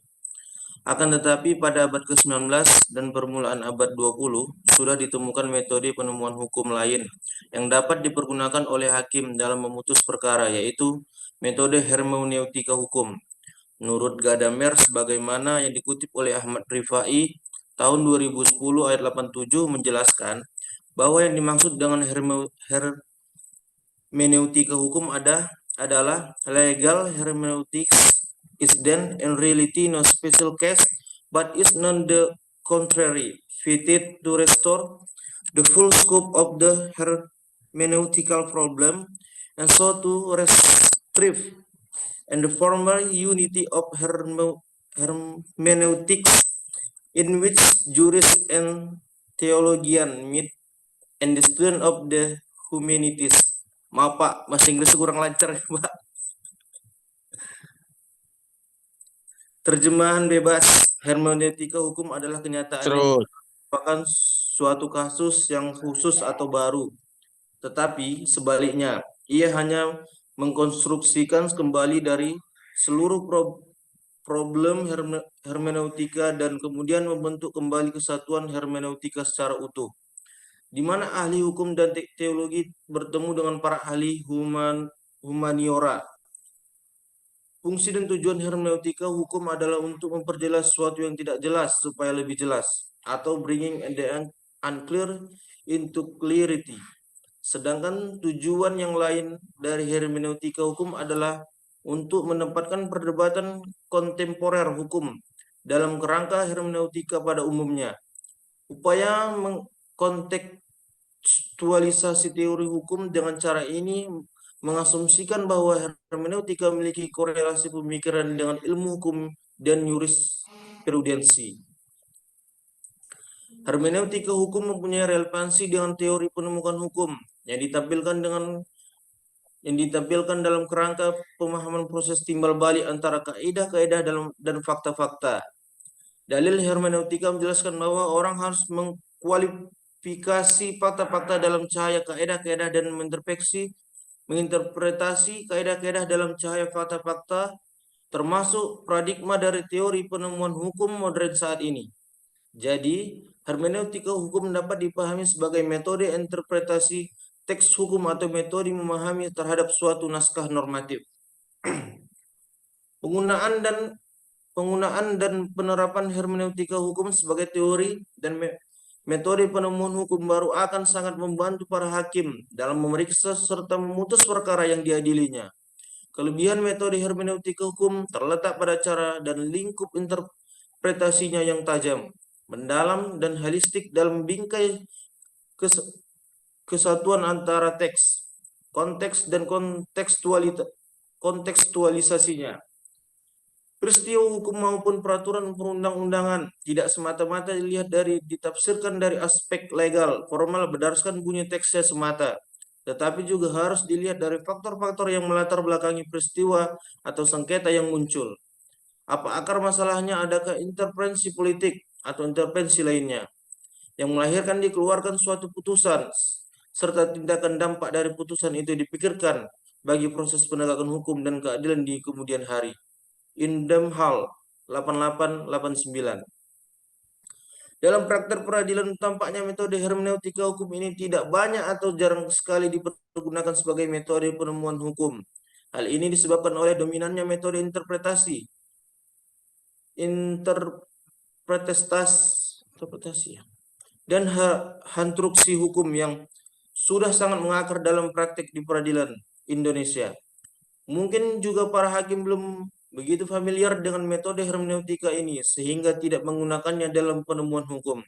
Speaker 5: Akan tetapi pada abad ke-19 dan permulaan abad 20 sudah ditemukan metode penemuan hukum lain yang dapat dipergunakan oleh hakim dalam memutus perkara, yaitu metode hermeneutika hukum. Menurut Gadamer, sebagaimana yang dikutip oleh Ahmad Rifai tahun 2010 ayat 87 menjelaskan bahwa yang dimaksud dengan hermeneutika hukum adalah legal hermeneutics is then in reality no special case but is non the contrary fitted to restore the full scope of the hermeneutical problem and so to retrieve and the former unity of hermeneutics in which jurists and theologian meet and the student of the humanities. Maaf Pak, bahasa Inggris kurang lancar Pak. Terjemahan bebas, hermeneutika hukum adalah kenyataan yang
Speaker 4: Terus.
Speaker 5: merupakan suatu kasus yang khusus atau baru. Tetapi sebaliknya, ia hanya mengkonstruksikan kembali dari seluruh problem hermeneutika dan kemudian membentuk kembali kesatuan hermeneutika secara utuh, di mana ahli hukum dan teologi bertemu dengan para ahli humaniora. Fungsi dan tujuan hermeneutika hukum adalah untuk memperjelas sesuatu yang tidak jelas supaya lebih jelas, atau bringing the unclear into clarity. Sedangkan tujuan yang lain dari hermeneutika hukum adalah untuk menempatkan perdebatan kontemporer hukum dalam kerangka hermeneutika pada umumnya. Upaya mengkontekstualisasi teori hukum dengan cara ini mengasumsikan bahwa hermeneutika memiliki korelasi pemikiran dengan ilmu hukum dan jurisprudensi. Hermeneutika hukum mempunyai relevansi dengan teori penemukan hukum yang ditampilkan dalam kerangka pemahaman proses timbal balik antara kaidah-kaidah dan fakta-fakta. Dalil hermeneutika menjelaskan bahwa orang harus mengkualifikasi fakta-fakta dalam cahaya kaidah-kaidah dan menginterpretasi kaidah-kaidah dalam cahaya fakta-fakta, termasuk paradigma dari teori penemuan hukum modern saat ini. Jadi, hermeneutika hukum dapat dipahami sebagai metode interpretasi teks hukum atau metode memahami terhadap suatu naskah normatif. Penggunaan dan penerapan hermeneutika hukum sebagai teori dan metode penemuan hukum baru akan sangat membantu para hakim dalam memeriksa serta memutus perkara yang diadilinya. Kelebihan metode hermeneutika hukum terletak pada cara dan lingkup interpretasinya yang tajam, mendalam, dan holistik dalam bingkai kesatuan antara teks, konteks, dan kontekstualisasinya. Peristiwa hukum maupun peraturan perundang-undangan tidak semata-mata ditafsirkan dari aspek legal formal berdasarkan bunyi teksnya semata, tetapi juga harus dilihat dari faktor-faktor yang melatar belakangi peristiwa atau sengketa yang muncul. Apa akar masalahnya? Adakah intervensi politik atau intervensi lainnya yang melahirkan dikeluarkan suatu putusan, serta tindakan dampak dari putusan itu dipikirkan bagi proses penegakan hukum dan keadilan di kemudian hari. Indem Hall 8889. Dalam praktek peradilan tampaknya metode hermeneutika hukum ini tidak banyak atau jarang sekali dipergunakan sebagai metode penemuan hukum. Hal ini disebabkan oleh dominannya metode interpretasi dan konstruksi hukum yang sudah sangat mengakar dalam praktek di peradilan Indonesia. Mungkin juga para hakim belum begitu familiar dengan metode hermeneutika ini sehingga tidak menggunakannya dalam penemuan hukum.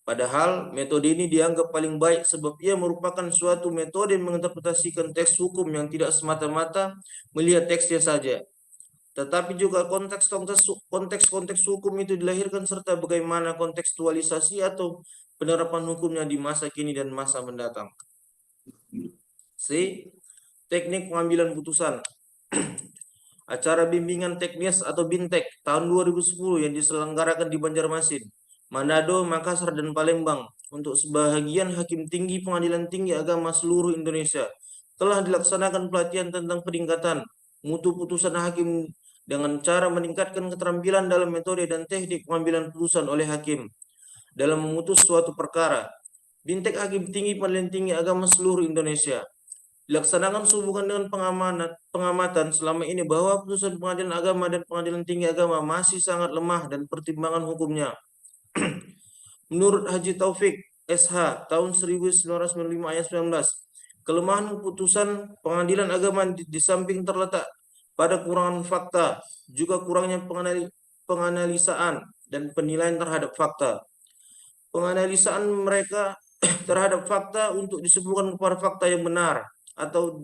Speaker 5: Padahal metode ini dianggap paling baik sebab ia merupakan suatu metode menginterpretasikan teks hukum yang tidak semata-mata melihat teksnya saja, tetapi juga konteks hukum itu dilahirkan serta bagaimana kontekstualisasi atau penerapan hukumnya di masa kini dan masa mendatang. C. Teknik pengambilan putusan. Acara bimbingan teknis atau BINTEK tahun 2010 yang diselenggarakan di Banjarmasin, Manado, Makassar, dan Palembang untuk sebahagian hakim tinggi Pengadilan Tinggi Agama seluruh Indonesia telah dilaksanakan pelatihan tentang peningkatan mutu putusan hakim dengan cara meningkatkan keterampilan dalam metode dan teknik pengambilan putusan oleh hakim dalam memutus suatu perkara. BINTEK Hakim Tinggi Pengadilan Tinggi Agama seluruh Indonesia dilaksanakan sehubungan dengan pengamatan selama ini bahwa putusan pengadilan agama dan pengadilan tinggi agama masih sangat lemah dan pertimbangan hukumnya. Menurut Haji Taufik SH tahun 1995 ayat 19, Kelemahan putusan pengadilan agama di samping terletak pada kurangan fakta, juga kurangnya penganalisaan dan penilaian terhadap fakta. Penganalisaan mereka terhadap fakta untuk disubuhkan kepada fakta yang benar atau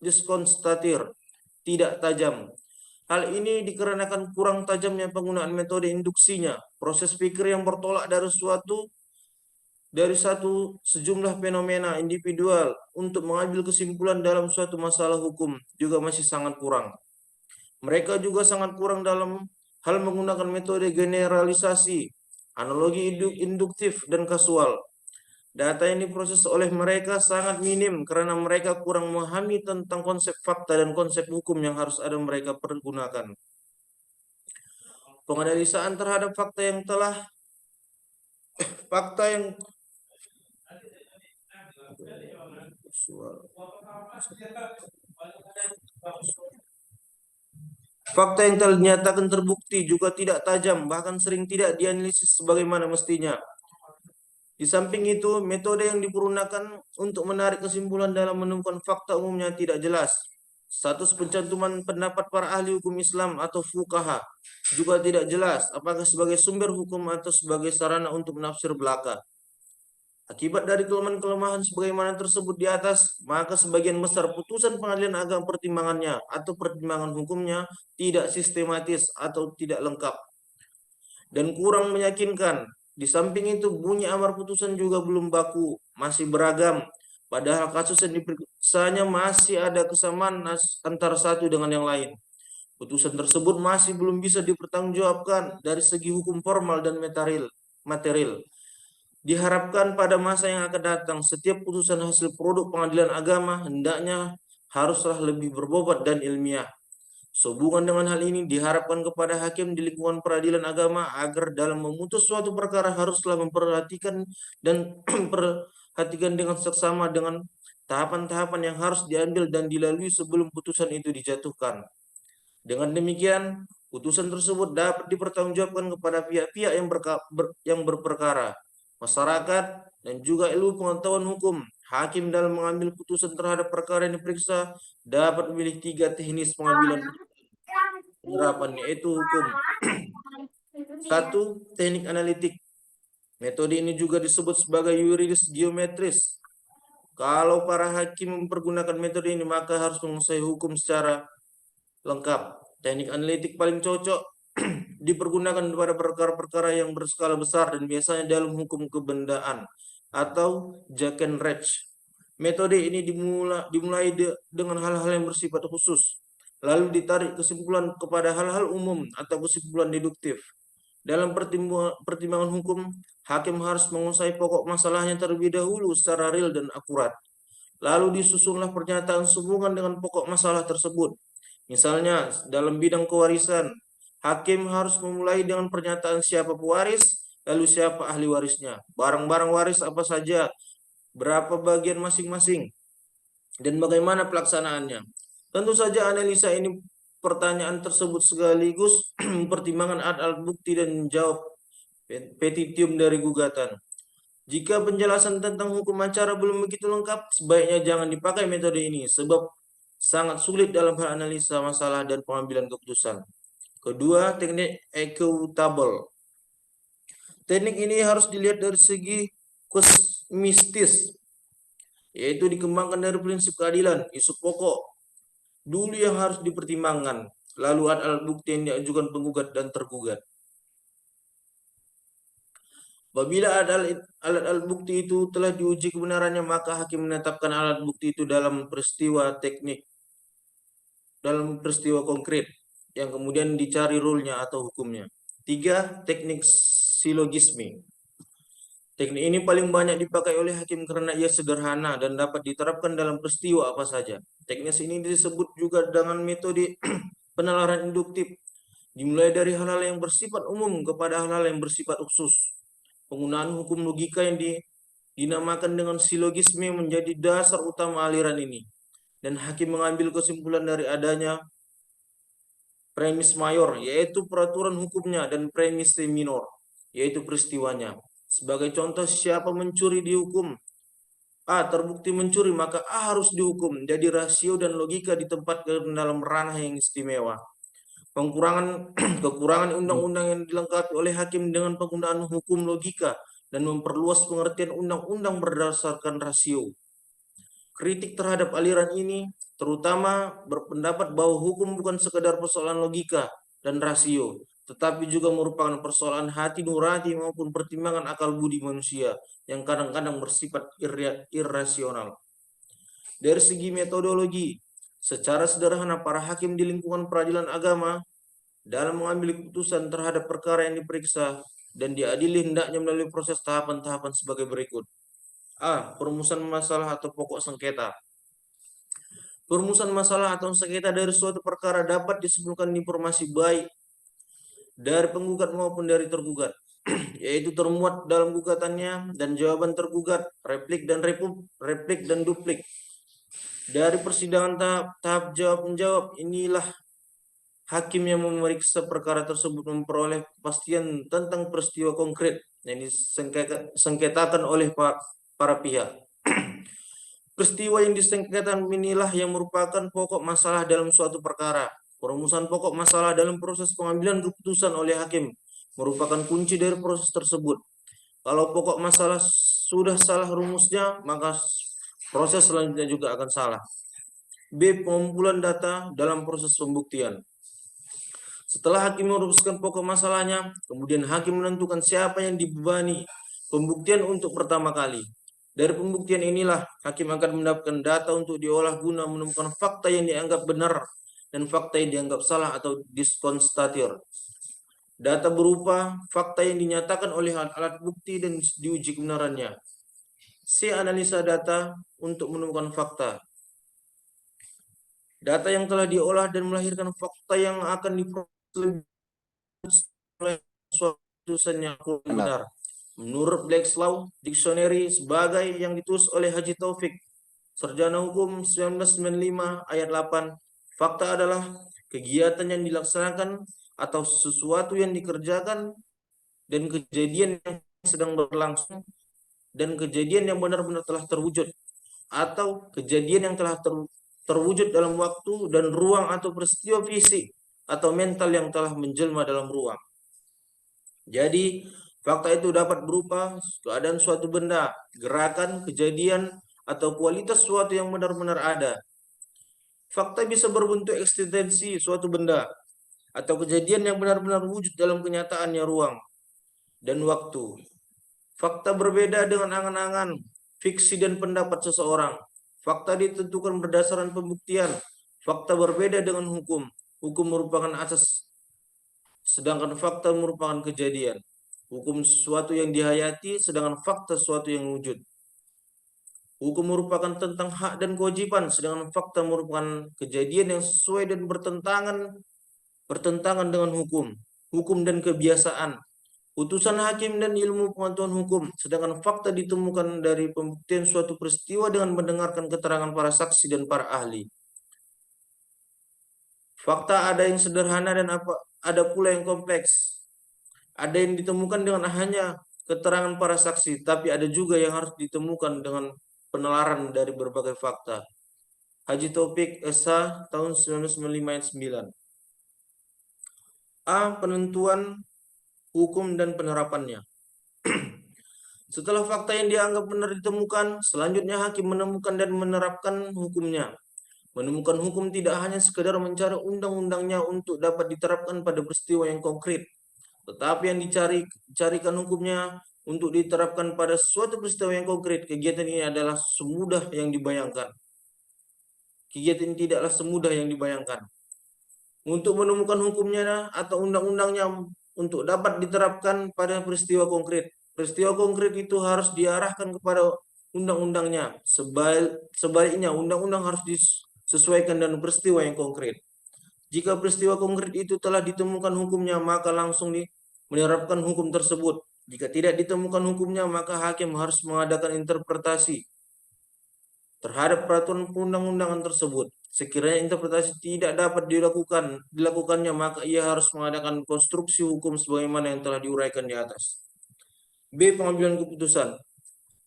Speaker 5: diskonstatir, tidak tajam. Hal ini dikarenakan kurang tajamnya penggunaan metode induksinya, proses pikir yang bertolak dari sejumlah fenomena individual untuk mengambil kesimpulan dalam suatu masalah hukum juga masih sangat kurang. Mereka juga sangat kurang dalam hal menggunakan metode generalisasi, analogi induktif, dan kasual. Data yang diproses oleh mereka sangat minim karena mereka kurang memahami tentang konsep fakta dan konsep hukum yang harus ada mereka pergunakan. Penganalisaan terhadap fakta yang telah dinyatakan terbukti juga tidak tajam, bahkan sering tidak dianalisis sebagaimana mestinya. Di samping itu, metode yang dipergunakan untuk menarik kesimpulan dalam menemukan fakta umumnya tidak jelas. Status pencantuman pendapat para ahli hukum Islam atau fuqaha juga tidak jelas, apakah sebagai sumber hukum atau sebagai sarana untuk menafsir belaka. Akibat dari kelemahan-kelemahan sebagaimana tersebut di atas, maka sebagian besar putusan pengadilan agama pertimbangannya atau pertimbangan hukumnya tidak sistematis atau tidak lengkap dan kurang meyakinkan. Di samping itu, bunyi amar putusan juga belum baku, masih beragam, padahal kasus yang diperiksanya masih ada kesamaan antara satu dengan yang lain. Putusan tersebut masih belum bisa dipertanggungjawabkan dari segi hukum formal dan material. Diharapkan pada masa yang akan datang, setiap putusan hasil produk pengadilan agama hendaknya haruslah lebih berbobot dan ilmiah. Sehubungan dengan hal ini, diharapkan kepada hakim di lingkungan peradilan agama agar dalam memutus suatu perkara haruslah memperhatikan dengan seksama dengan tahapan-tahapan yang harus diambil dan dilalui sebelum putusan itu dijatuhkan. Dengan demikian, putusan tersebut dapat dipertanggungjawabkan kepada pihak-pihak yang berperkara, masyarakat, dan juga ilmu pengetahuan hukum. Hakim dalam mengambil putusan terhadap perkara yang diperiksa dapat memilih 3 teknis pengambilan penerapan, yaitu hukum. 1. Teknik analitik. Metode ini juga disebut sebagai yuridis geometris. Kalau para hakim mempergunakan metode ini, maka harus menguasai hukum secara lengkap. Teknik analitik paling cocok dipergunakan pada perkara-perkara yang berskala besar dan biasanya dalam hukum kebendaan atau Jakenrecht. Metode ini dimulai dengan hal-hal yang bersifat khusus, lalu ditarik kesimpulan kepada hal-hal umum atau kesimpulan deduktif. Dalam pertimbangan hukum, hakim harus menguasai pokok masalahnya terlebih dahulu secara real dan akurat. Lalu disusunlah pernyataan sehubungan dengan pokok masalah tersebut. Misalnya, dalam bidang kewarisan, hakim harus memulai dengan pernyataan siapa pewaris, lalu siapa ahli warisnya, barang-barang waris apa saja, berapa bagian masing-masing, dan bagaimana pelaksanaannya. Tentu saja analisa ini pertanyaan tersebut sekaligus pertimbangan alat bukti dan menjawab petitium dari gugatan. Jika penjelasan tentang hukum acara belum begitu lengkap, sebaiknya jangan dipakai metode ini, sebab sangat sulit dalam hal analisa masalah dan pengambilan keputusan. Kedua, teknik equitable. Teknik ini harus dilihat dari segi kosmistis, yaitu dikembangkan dari prinsip keadilan, isu pokok dulu yang harus dipertimbangkan, lalu alat bukti yang diajukan penggugat dan tergugat. Apabila alat bukti itu telah diuji kebenarannya, maka hakim menetapkan alat bukti itu dalam peristiwa konkret yang kemudian dicari rule-nya atau hukumnya. 3. Teknik silogisme. Teknik ini paling banyak dipakai oleh hakim karena ia sederhana dan dapat diterapkan dalam peristiwa apa saja. Teknik ini disebut juga dengan metode penalaran induktif, dimulai dari hal-hal yang bersifat umum kepada hal-hal yang bersifat khusus. Penggunaan hukum logika yang dinamakan dengan silogisme menjadi dasar utama aliran ini, dan hakim mengambil kesimpulan dari adanya premis mayor, yaitu peraturan hukumnya, dan premis minor, yaitu peristiwanya. Sebagai contoh, siapa mencuri dihukum A. Terbukti mencuri, maka A harus dihukum. Jadi rasio dan logika ditempatkan dalam ranah yang istimewa. Kekurangan undang-undang yang dilengkapi oleh hakim dengan penggunaan hukum logika dan memperluas pengertian undang-undang berdasarkan rasio. Kritik terhadap aliran ini terutama berpendapat bahwa hukum bukan sekedar persoalan logika dan rasio, tetapi juga merupakan persoalan hati nurani maupun pertimbangan akal budi manusia yang kadang-kadang bersifat irrasional. Dari segi metodologi, secara sederhana para hakim di lingkungan peradilan agama dalam mengambil keputusan terhadap perkara yang diperiksa dan diadili hendaknya melalui proses tahapan-tahapan sebagai berikut. A. Perumusan masalah atau pokok sengketa. Perumusan masalah atau sengketa dari suatu perkara dapat disimpulkan informasi baik dari penggugat maupun dari tergugat, yaitu termuat dalam gugatannya dan jawaban tergugat, replik dan duplik. Dari persidangan tahap jawab-menjawab inilah hakim yang memeriksa perkara tersebut memperoleh kepastian tentang peristiwa konkret yang disengketakan oleh para pihak. Peristiwa yang disengketakan inilah yang merupakan pokok masalah dalam suatu perkara. Perumusan pokok masalah dalam proses pengambilan keputusan oleh hakim merupakan kunci dari proses tersebut. Kalau pokok masalah sudah salah rumusnya, maka proses selanjutnya juga akan salah. B. Pengumpulan data dalam proses pembuktian. Setelah hakim merumuskan pokok masalahnya, kemudian hakim menentukan siapa yang dibebani pembuktian untuk pertama kali. Dari pembuktian inilah, hakim akan mendapatkan data untuk diolah guna menemukan fakta yang dianggap benar dan fakta yang dianggap salah atau diskonstatir. Data berupa fakta yang dinyatakan oleh alat bukti dan diuji kebenarannya. C. Analisa data untuk menemukan fakta. Data yang telah diolah dan melahirkan fakta yang akan diproses oleh suatu yang benar. Menurut Black's Law Dictionary sebagai yang ditulis oleh Haji Taufik, Sarjana Hukum 1995 ayat 8, fakta adalah kegiatan yang dilaksanakan atau sesuatu yang dikerjakan dan kejadian yang sedang berlangsung dan kejadian yang benar-benar telah terwujud atau kejadian yang telah terwujud dalam waktu dan ruang atau peristiwa fisik atau mental yang telah menjelma dalam ruang. Jadi, fakta itu dapat berupa keadaan suatu benda, gerakan, kejadian, atau kualitas suatu yang benar-benar ada. Fakta bisa berbentuk eksistensi suatu benda, atau kejadian yang benar-benar wujud dalam kenyataannya ruang dan waktu. Fakta berbeda dengan angan-angan, fiksi dan pendapat seseorang. Fakta ditentukan berdasarkan pembuktian. Fakta berbeda dengan hukum. Hukum merupakan asas, sedangkan fakta merupakan kejadian. Hukum sesuatu yang dihayati, sedangkan fakta sesuatu yang wujud. Hukum merupakan tentang hak dan kewajiban, sedangkan fakta merupakan kejadian yang sesuai dan bertentangan dengan hukum. Hukum dan kebiasaan. Putusan hakim dan ilmu pengetahuan hukum, sedangkan fakta ditemukan dari pembuktian suatu peristiwa dengan mendengarkan keterangan para saksi dan para ahli. Fakta ada yang sederhana dan ada pula yang kompleks. Ada yang ditemukan dengan hanya keterangan para saksi, tapi ada juga yang harus ditemukan dengan penelaran dari berbagai fakta. Haji Taufik S.H. tahun 1995 ayat 9. A. Penentuan hukum dan penerapannya. Setelah fakta yang dianggap benar ditemukan, selanjutnya hakim menemukan dan menerapkan hukumnya. Menemukan hukum tidak hanya sekedar mencari undang-undangnya untuk dapat diterapkan pada peristiwa yang konkret, tetapi yang dicarikan hukumnya untuk diterapkan pada suatu peristiwa yang konkret. Kegiatan ini adalah semudah yang dibayangkan. Kegiatan ini tidaklah semudah yang dibayangkan. Untuk menemukan hukumnya atau undang-undangnya untuk dapat diterapkan pada peristiwa konkret. Peristiwa konkret itu harus diarahkan kepada undang-undangnya. Sebaliknya, undang-undang harus disesuaikan dengan peristiwa yang konkret. Jika peristiwa konkret itu telah ditemukan hukumnya, maka langsung menerapkan hukum tersebut. Jika tidak ditemukan hukumnya, maka hakim harus mengadakan interpretasi terhadap peraturan perundang-undangan tersebut. Sekiranya interpretasi tidak dapat dilakukannya, maka ia harus mengadakan konstruksi hukum sebagaimana yang telah diuraikan di atas. B. Pengambilan keputusan.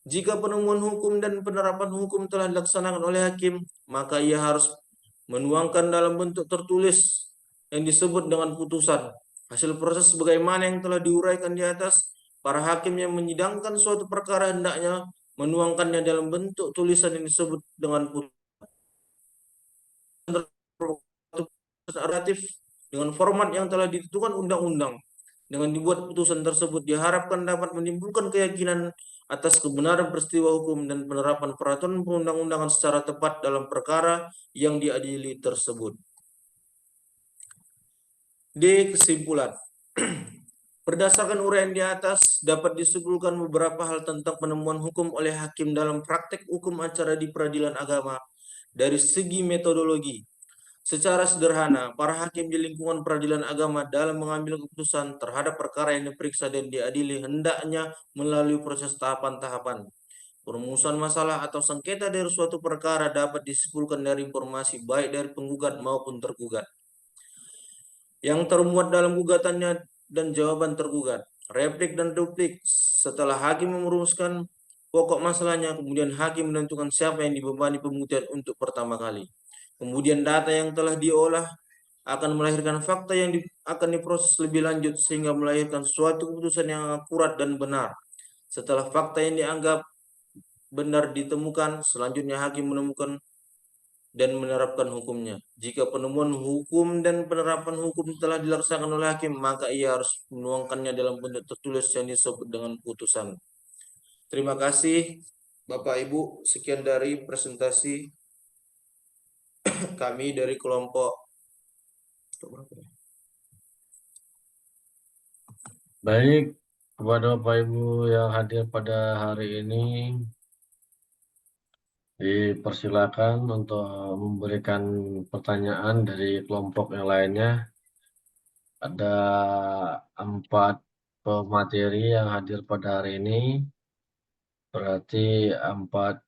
Speaker 5: Jika penemuan hukum dan penerapan hukum telah dilaksanakan oleh hakim, maka ia harus menuangkan dalam bentuk tertulis yang disebut dengan putusan. Hasil proses sebagaimana yang telah diuraikan di atas, para hakim yang menyidangkan suatu perkara hendaknya menuangkannya dalam bentuk tulisan yang disebut dengan putusan relatif dengan format yang telah ditentukan undang-undang. Dengan dibuat putusan tersebut diharapkan dapat menimbulkan keyakinan atas kebenaran peristiwa hukum dan penerapan peraturan perundang-undangan secara tepat dalam perkara yang diadili tersebut. D. Kesimpulan. Berdasarkan uraian di atas, dapat disimpulkan beberapa hal tentang penemuan hukum oleh hakim dalam praktek hukum acara di peradilan agama dari segi metodologi. Secara sederhana, para hakim di lingkungan peradilan agama dalam mengambil keputusan terhadap perkara yang diperiksa dan diadili hendaknya melalui proses tahapan-tahapan. Perumusan masalah atau sengketa dari suatu perkara dapat disimpulkan dari informasi baik dari penggugat maupun tergugat yang termuat dalam gugatannya dan jawaban tergugat, replik dan duplik. Setelah hakim merumuskan pokok masalahnya, kemudian hakim menentukan siapa yang dibebani pembuktian untuk pertama kali. Kemudian data yang telah diolah akan melahirkan fakta yang akan diproses lebih lanjut sehingga melahirkan suatu keputusan yang akurat dan benar. Setelah fakta yang dianggap benar ditemukan, selanjutnya hakim menemukan dan menerapkan hukumnya. Jika penemuan hukum dan penerapan hukum telah dilaksanakan oleh hakim, maka ia harus menuangkannya dalam bentuk tertulis yang disebut dengan putusan. Terima kasih Bapak Ibu, sekian dari presentasi kami dari kelompok.
Speaker 1: Baik, kepada Bapak Ibu yang hadir pada hari ini, dipersilakan untuk memberikan pertanyaan dari kelompok yang lainnya. Ada 4 pemateri yang hadir pada hari ini, berarti 4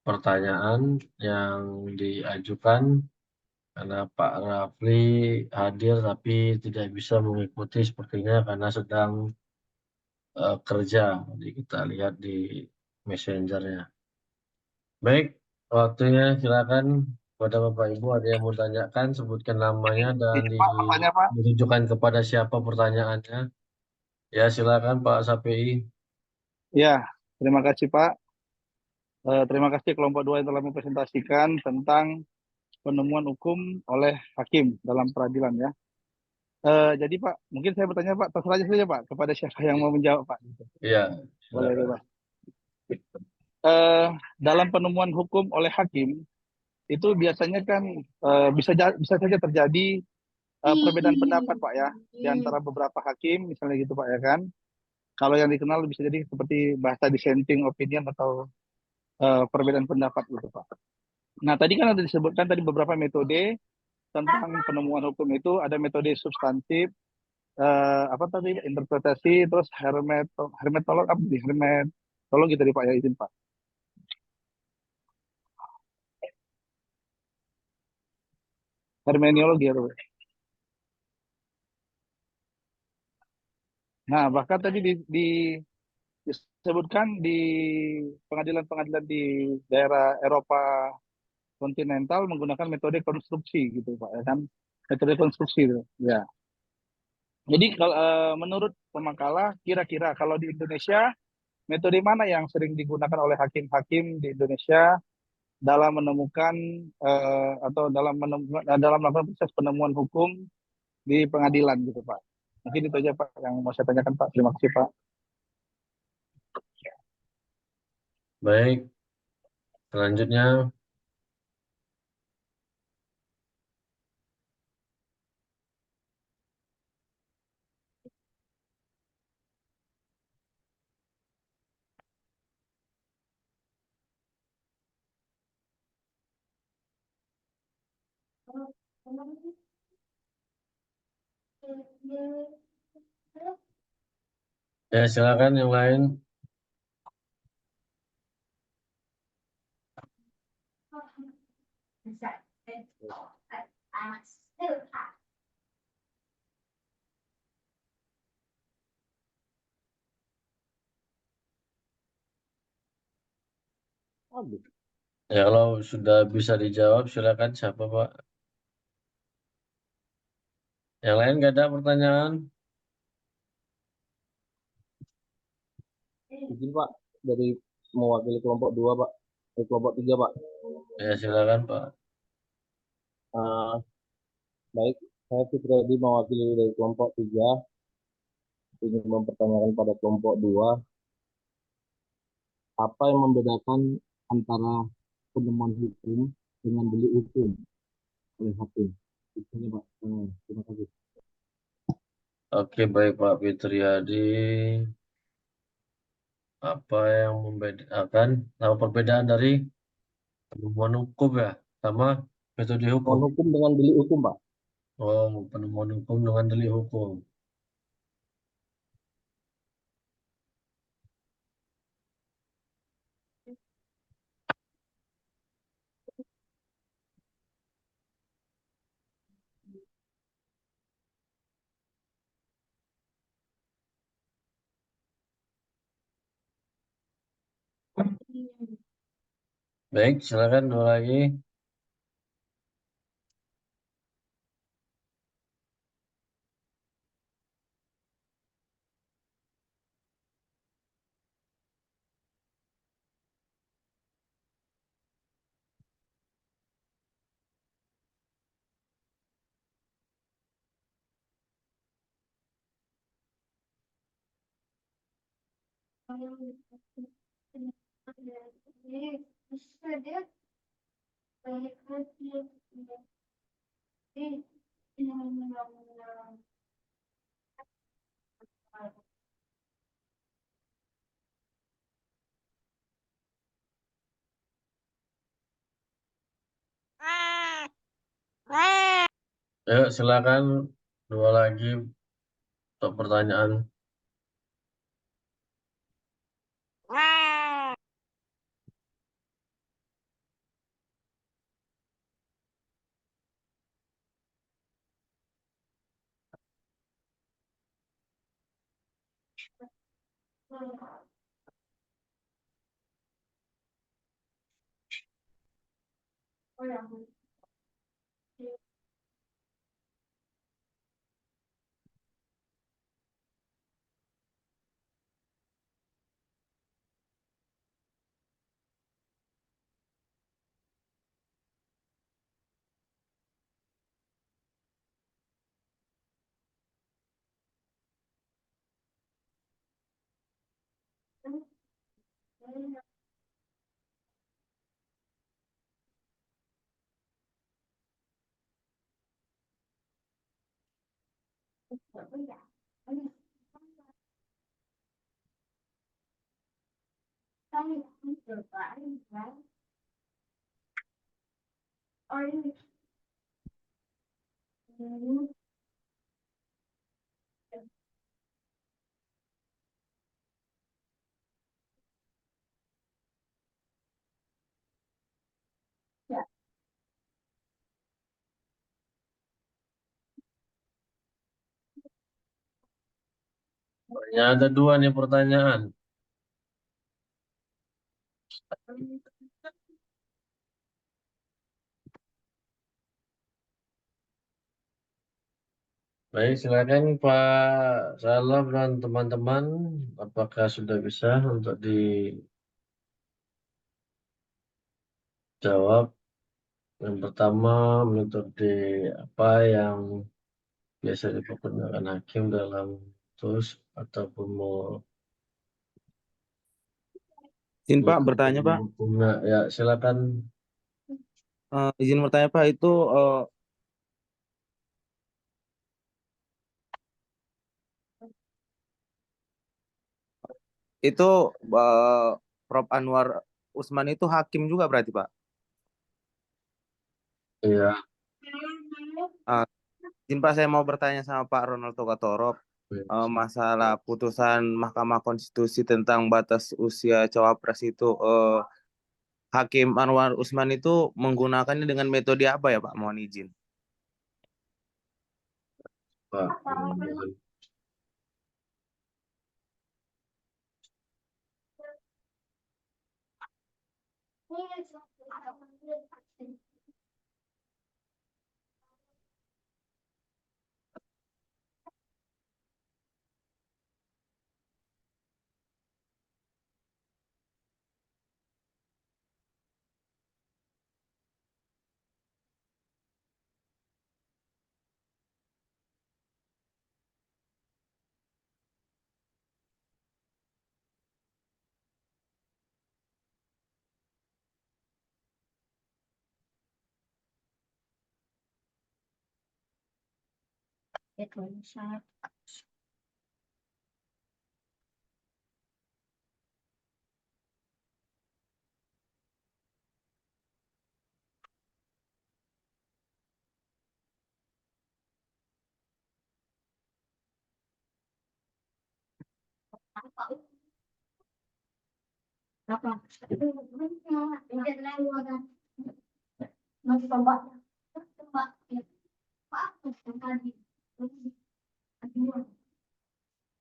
Speaker 1: pertanyaan yang diajukan karena Pak Rafli hadir tapi tidak bisa mengikuti sepertinya karena sedang kerja. Jadi kita lihat di messengernya. Baik, waktunya silakan kepada Bapak Ibu ada yang mau tanyakan, sebutkan namanya dan
Speaker 6: Pak, pertanyaan Pak.
Speaker 1: ditujukan kepada siapa pertanyaannya. Ya silakan Pak Sapi.
Speaker 6: Ya, terima kasih Pak. Terima kasih kelompok 2 yang telah mempresentasikan tentang penemuan hukum oleh hakim dalam peradilan ya. Jadi Pak, mungkin saya bertanya Pak, terserah saja Pak kepada siapa yang mau menjawab Pak.
Speaker 1: Iya,
Speaker 6: Boleh
Speaker 1: silakan.
Speaker 6: Pak. Dalam penemuan hukum oleh hakim itu biasanya kan bisa saja terjadi perbedaan pendapat Pak ya di antara beberapa hakim misalnya gitu Pak ya kan. Kalau yang dikenal bisa jadi seperti bahasa dissenting opinion atau perbedaan pendapat gitu Pak. Nah tadi kan ada disebutkan tadi beberapa metode tentang penemuan hukum itu ada metode substantif, apa tadi interpretasi, terus hermetolog apa nih hermetologi tadi Pak ya izin Pak. Hermeneologi ya Pak. Nah bahkan tadi disebutkan di pengadilan-pengadilan di daerah Eropa kontinental menggunakan metode konstruksi gitu Pak ya kan, metode konstruksi itu ya. Jadi kalau menurut pemakalah kira-kira kalau di Indonesia metode mana yang sering digunakan oleh hakim-hakim di Indonesia dalam menemukan atau dalam melakukan proses penemuan hukum di pengadilan gitu Pak. Mungkin itu aja Pak yang mau saya tanyakan Pak. Terima kasih Pak.
Speaker 1: Baik, selanjutnya ya silakan yang lain. Ya, kalau sudah bisa dijawab, silakan. Siapa, Pak? Yang lain nggak ada pertanyaan?
Speaker 7: Izin Pak, dari mewakili kelompok 2 Pak, kelompok 3 Pak.
Speaker 1: Ya, silakan, Pak.
Speaker 7: Eh, baik, saya Fitredi mewakili dari kelompok 3, ingin mempertanyakan pada kelompok 2, apa yang membedakan antara penemuan hukum dengan delik hukum oleh hakim? Izin Pak. Terima kasih.
Speaker 1: Oke, baik, Pak Fitriadi. Apa yang membedakan, apa perbedaan dari penemuan hukum ya, sama metode hukum?
Speaker 7: Penemuan hukum dengan delik hukum Pak.
Speaker 1: Oh, penemuan hukum dengan delik hukum. Baik, silakan dua lagi. Ayo, silakan dua lagi untuk pertanyaan. Ya, ada dua nih pertanyaan. Baik, silakan Pak Salam dan teman-teman. Apakah sudah bisa untuk dijawab? Yang pertama, metode apa yang biasa dipergunakan hakim dalam putus ataupun mau
Speaker 7: Izin Pak
Speaker 1: mengikuti
Speaker 7: bertanya Pak.
Speaker 1: hukumnya? Ya, silakan.
Speaker 7: Izin bertanya Pak, itu eh, Prof Anwar Usman itu hakim juga berarti Pak.
Speaker 1: Iya.
Speaker 7: Ah, izin Pak, saya mau bertanya sama Pak Ronald Togatorov masalah putusan Mahkamah Konstitusi tentang batas usia cawapres itu. Hakim Anwar Usman itu menggunakannya dengan metode apa ya Pak? Mohon izin.
Speaker 1: Pak.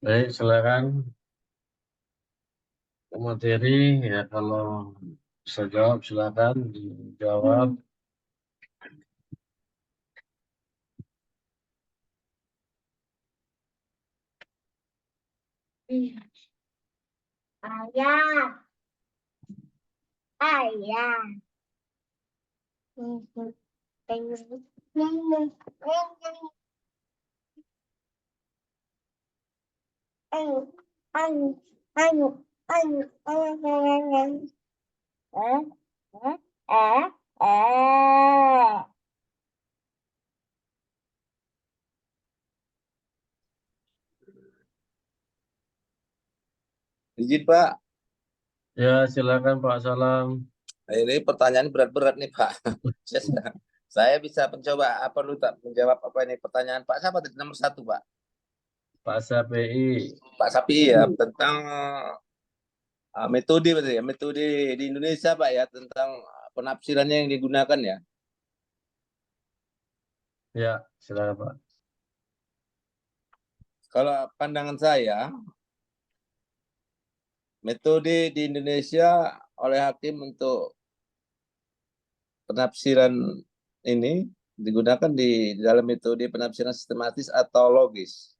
Speaker 1: Baik, silakan ke materi ya, kalau bisa jawab silakan dijawab.
Speaker 2: Izin Pak,
Speaker 1: Ya, silakan Pak Salam.
Speaker 2: ini pertanyaan berat-berat nih Pak. Saya bisa mencoba apa lu tak menjawab apa ini pertanyaan Pak siapa tadi nomor 1 Pak?
Speaker 1: Pak Sapi.
Speaker 2: Pak Sapi ya tentang metode berarti ya, metode di Indonesia Pak ya tentang penafsirannya yang digunakan ya.
Speaker 1: Ya, silakan Pak.
Speaker 2: Kalau pandangan saya, metode di Indonesia oleh hakim untuk penafsiran ini digunakan di dalam metode penafsiran sistematis atau logis.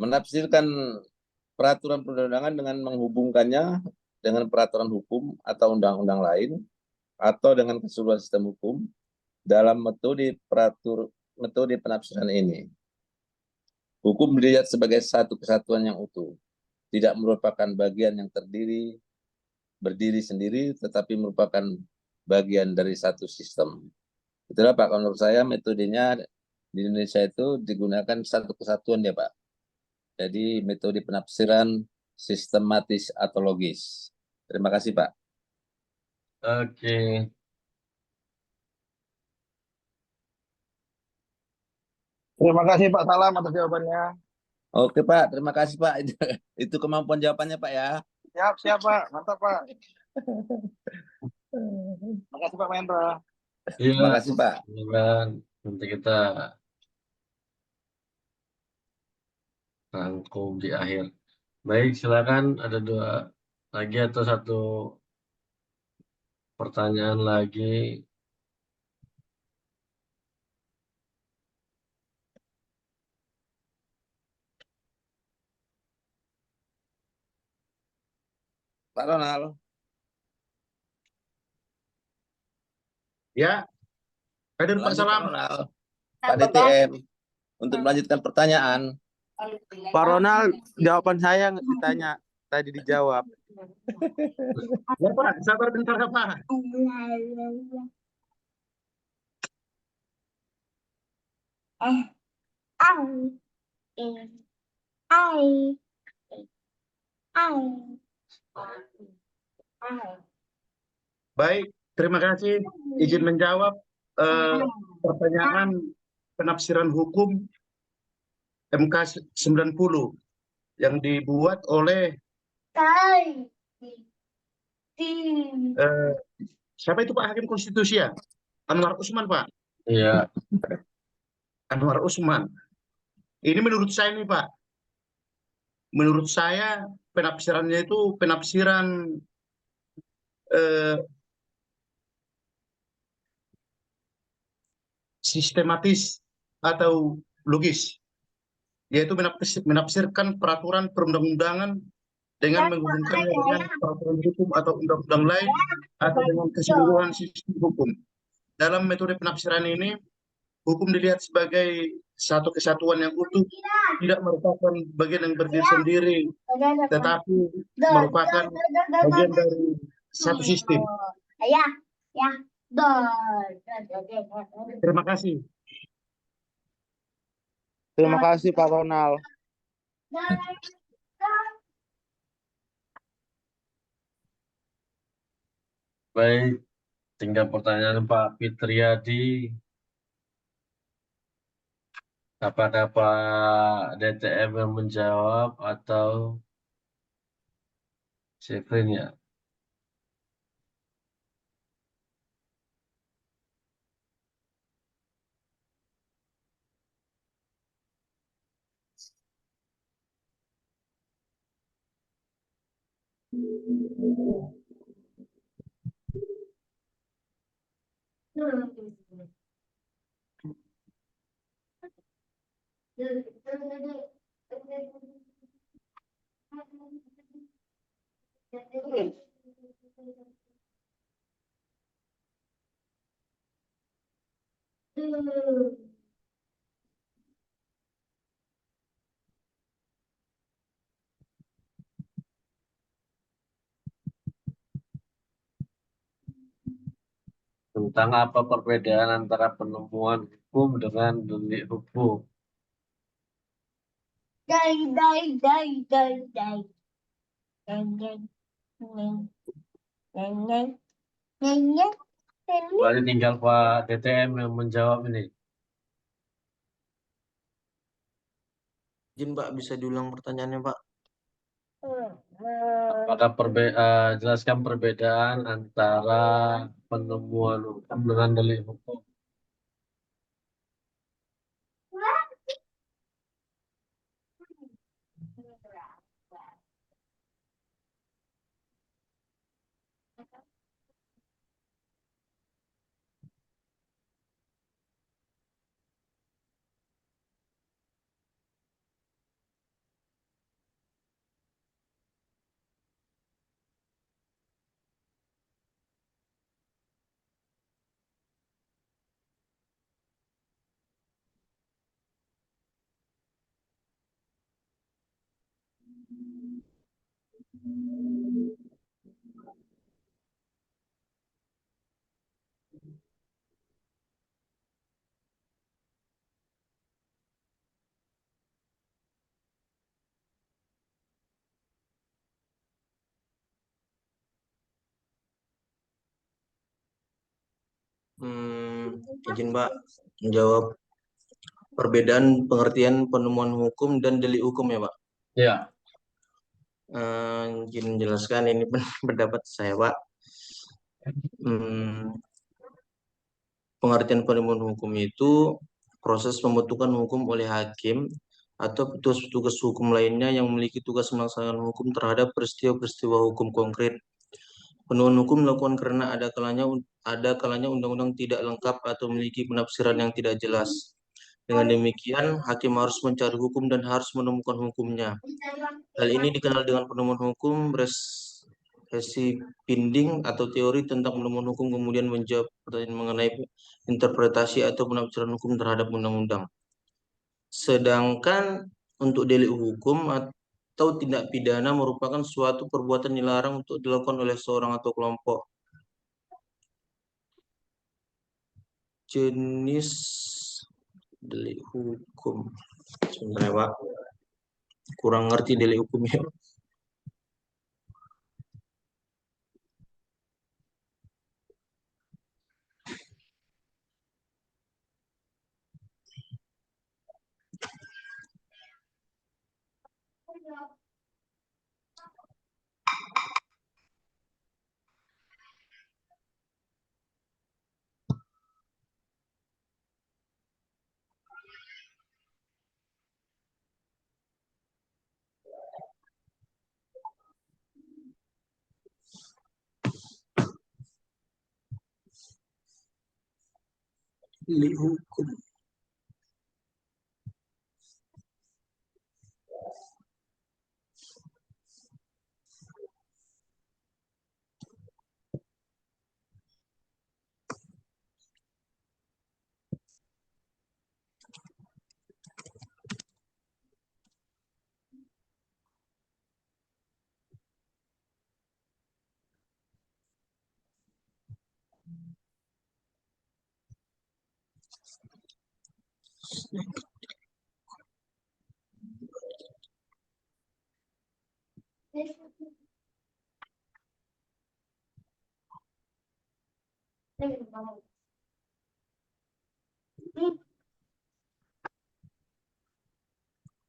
Speaker 2: Menafsirkan peraturan perundangan dengan menghubungkannya dengan peraturan hukum atau undang-undang lain atau dengan keseluruhan sistem hukum dalam metode penafsiran ini. Hukum dilihat sebagai satu kesatuan yang utuh, tidak merupakan bagian yang berdiri sendiri, tetapi merupakan bagian dari satu sistem. Itulah Pak, menurut saya metodenya di Indonesia itu digunakan satu kesatuan ya Pak. Jadi metode penafsiran sistematis atau logis. Terima kasih Pak.
Speaker 1: Oke.
Speaker 6: Terima kasih Pak Salam atas jawabannya.
Speaker 2: Oke Pak, terima kasih Pak. Itu kemampuan jawabannya Pak ya.
Speaker 6: Siap Pak, mantap Pak. Terima kasih Pak Mahendra.
Speaker 1: Iya,
Speaker 2: Terima kasih Pak.
Speaker 1: silakan. Nanti kita rangkum di akhir. Baik, silakan ada 2 lagi atau 1 pertanyaan lagi.
Speaker 2: Pak Ronald.
Speaker 3: Ya, hadir Pak
Speaker 2: Lanjut,
Speaker 3: Salam.
Speaker 2: Pak Ronald. Pak DTM untuk melanjutkan pertanyaan.
Speaker 7: Pak Ronald, jawaban saya ditanya tadi dijawab.
Speaker 3: Ya Pak, sabar bentar ya Pak. Baik, terima kasih. Izin menjawab pertanyaan penafsiran hukum MK 90 yang dibuat oleh siapa itu Pak Hakim Konstitusi ya? Anwar Usman Pak.
Speaker 1: Iya,
Speaker 3: Anwar Usman. Ini menurut saya nih Pak. Menurut saya penafsirannya itu penafsiran eh, sistematis atau logis, yaitu menafsirkan peraturan perundang-undangan dengan menghubungkannya dengan peraturan hukum atau undang-undang lain atau dengan keseluruhan sistem hukum. Dalam metode penafsiran ini, hukum dilihat sebagai satu kesatuan yang utuh, tidak merupakan bagian yang berdiri sendiri, tetapi merupakan bagian dari satu sistem. Terima kasih.
Speaker 7: Terima kasih Pak Ronald.
Speaker 1: Baik, tinggal pertanyaan Pak Fitriadi. Apakah Pak DTM yang menjawab atau Syifrin ya? Tentang apa perbedaan antara penemuan hukum dengan delik hukum? Berarti tinggal Pak DTM yang menjawab ini.
Speaker 5: Izin Pak, bisa diulang pertanyaannya Pak?
Speaker 1: Apakah jelaskan perbedaan antara penemuan hukum dengan delik hukum?
Speaker 5: Izin Pak menjawab perbedaan pengertian penemuan hukum dan delik hukum ya Pak.
Speaker 1: Ya,
Speaker 5: Izin menjelaskan ini pendapat saya Pak. Pengertian penemuan hukum itu proses pembentukan hukum oleh hakim atau petugas-petugas hukum lainnya yang memiliki tugas melaksanakan hukum terhadap peristiwa-peristiwa hukum konkret. Penemuan hukum dilakukan karena ada kalanya undang-undang tidak lengkap atau memiliki penafsiran yang tidak jelas. Dengan demikian, hakim harus mencari hukum dan harus menemukan hukumnya. Hal ini dikenal dengan penemuan hukum pinding atau teori tentang penemuan hukum kemudian menjawab pertanyaan mengenai interpretasi atau penafsiran hukum terhadap undang-undang. Sedangkan untuk delik hukum atau tindak pidana merupakan suatu perbuatan dilarang untuk dilakukan oleh seorang atau kelompok. Jenis delik hukum. Sebenarnya Pak, kurang ngerti delik hukumnya. Delik hukum.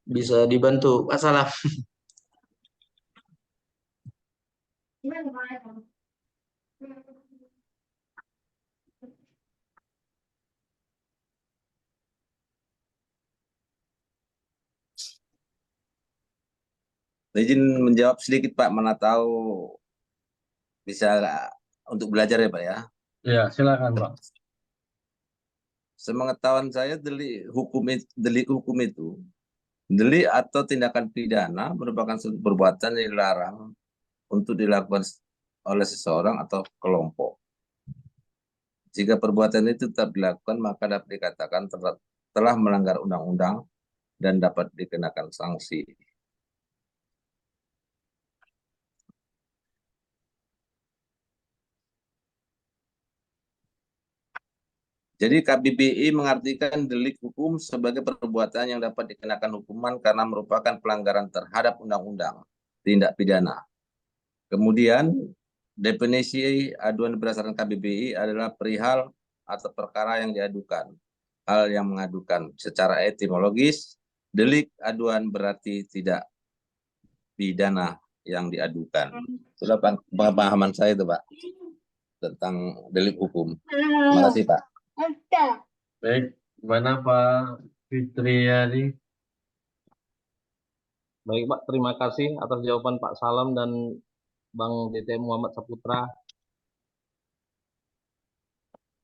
Speaker 5: Bisa dibantu Pak Salam.
Speaker 2: Izin menjawab sedikit Pak, mana tahu bisa untuk belajar ya Pak ya.
Speaker 1: Ya, silakan Pak.
Speaker 2: Sepengetahuan saya delik hukum itu delik atau tindakan pidana merupakan suatu perbuatan yang dilarang untuk dilakukan oleh seseorang atau kelompok. Jika perbuatan itu tetap dilakukan, maka dapat dikatakan telah melanggar undang-undang dan dapat dikenakan sanksi. Jadi KBBI mengartikan delik hukum sebagai perbuatan yang dapat dikenakan hukuman karena merupakan pelanggaran terhadap undang-undang, tindak pidana. Kemudian definisi aduan berdasarkan KBBI adalah perihal atau perkara yang diadukan. Hal yang mengadukan secara etimologis, delik aduan berarti tidak pidana yang diadukan. Sudah pemahaman saya itu Pak tentang delik hukum. Terima kasih Pak.
Speaker 1: Baik, gimana Pak Fitriadi?
Speaker 4: Baik Pak, terima kasih atas jawaban Pak Salam dan Bang DT Muhammad Saputra.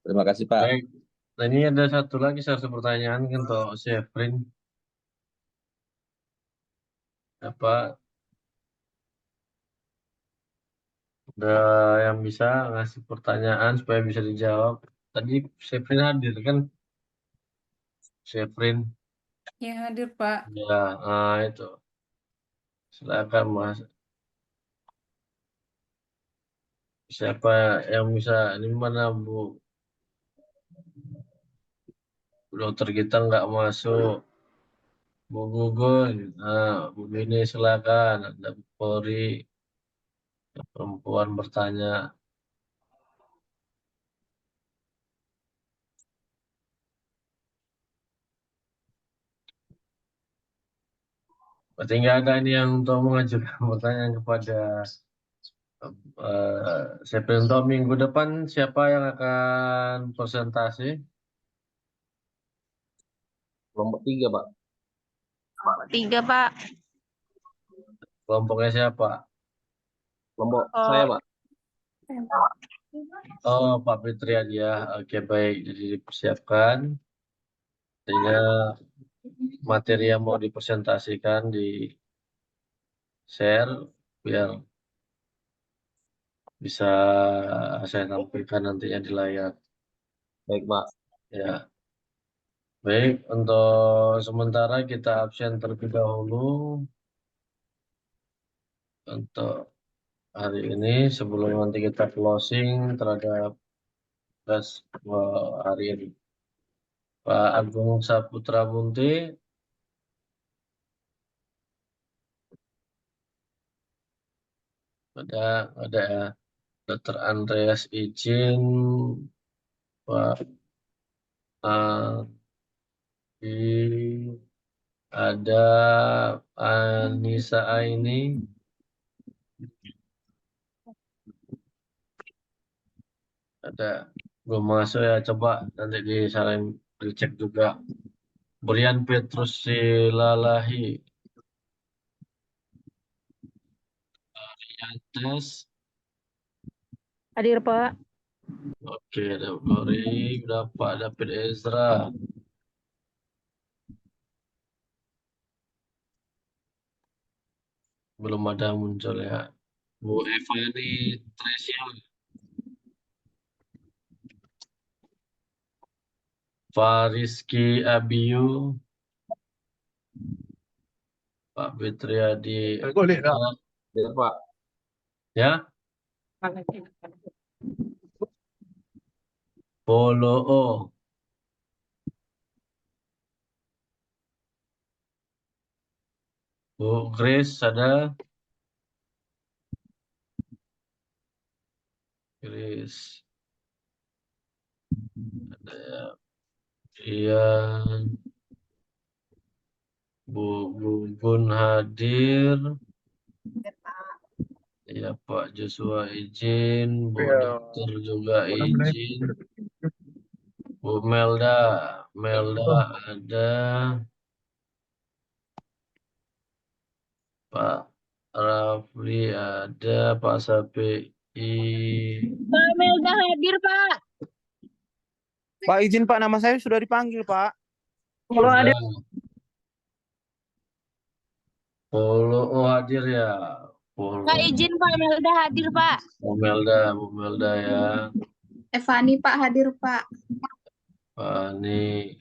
Speaker 2: Terima kasih Pak.
Speaker 1: Baik, nah, ini ada satu pertanyaan kan untuk Syafrin. Apa ada yang bisa ngasih pertanyaan supaya bisa dijawab? Tadi Syafrin hadir kan? Syafrin,
Speaker 8: Ya, hadir Pak.
Speaker 1: ya, itu. Silakan Mas. Siapa yang bisa? Ini mana Bu? Dokter kita nggak masuk. Bu Gugun, Bu Bini silakan. Ada Bu Polri, perempuan bertanya. Berarti nggak ada ini yang untuk mengajukan pertanyaan kepada siapa untuk minggu depan siapa yang akan presentasi?
Speaker 4: Kelompok 3 Pak.
Speaker 8: 3 Pak.
Speaker 1: Kelompoknya siapa?
Speaker 4: Kelompok saya Pak.
Speaker 1: Oh, Pak Fitri aja. Oke, baik. Jadi dipersiapkan. Artinya materi yang mau dipresentasikan di share biar bisa saya tampilkan nantinya di layar.
Speaker 4: Baik Pak.
Speaker 1: Ya, baik. Untuk sementara kita absen terlebih dahulu untuk hari ini sebelum nanti kita closing terhadap tes hari ini. Pak Agung Saputra Bunti, ada ya. Dr. Andreas izin, Pak ada Anissa Aini, ada belum masuk ya, coba nanti disaran dicek juga. Brian Petrus Silalahi, Riantes,
Speaker 8: Hadir Pak.
Speaker 1: Oke, ada Glory, berapa David Ezra. Belum ada muncul ya. Bu Evani Tresia, Fariski Abiyu, Pak Fitriadi.
Speaker 3: Boleh,
Speaker 4: Ya, Pak.
Speaker 1: Ya, Polo O. Bu Grace ada. Grace. Ada ya. Iya. Bu Gun hadir. Ya Pak Joshua izin. Bu
Speaker 3: Iya.
Speaker 1: Dokter juga izin. Bu Melda. Melda ada. Pak Rafli ada. Pak Sapi.
Speaker 8: Pak Melda hadir, Pak.
Speaker 7: Pak izin Pak, nama saya sudah dipanggil Pak.
Speaker 1: Sudah. Polo oh hadir ya. Polo.
Speaker 8: Pak izin Pak Melda hadir, Pak.
Speaker 1: Bu Melda ya.
Speaker 8: Evani Pak hadir, Pak.
Speaker 1: Pak ini.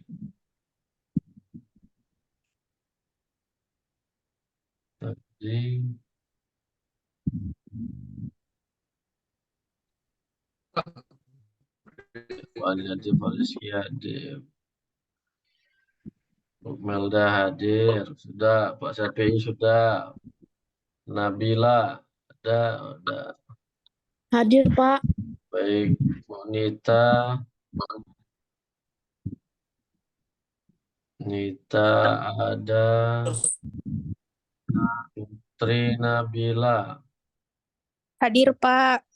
Speaker 1: Tadi. Pak hadir, Pak Rizky hadir. Bu Melda hadir. Sudah. Pak Sapi sudah. Nabila ada.
Speaker 8: Hadir, Pak.
Speaker 1: Baik. Bu Nita. Nita ada. Putri Nabila.
Speaker 8: Hadir, Pak.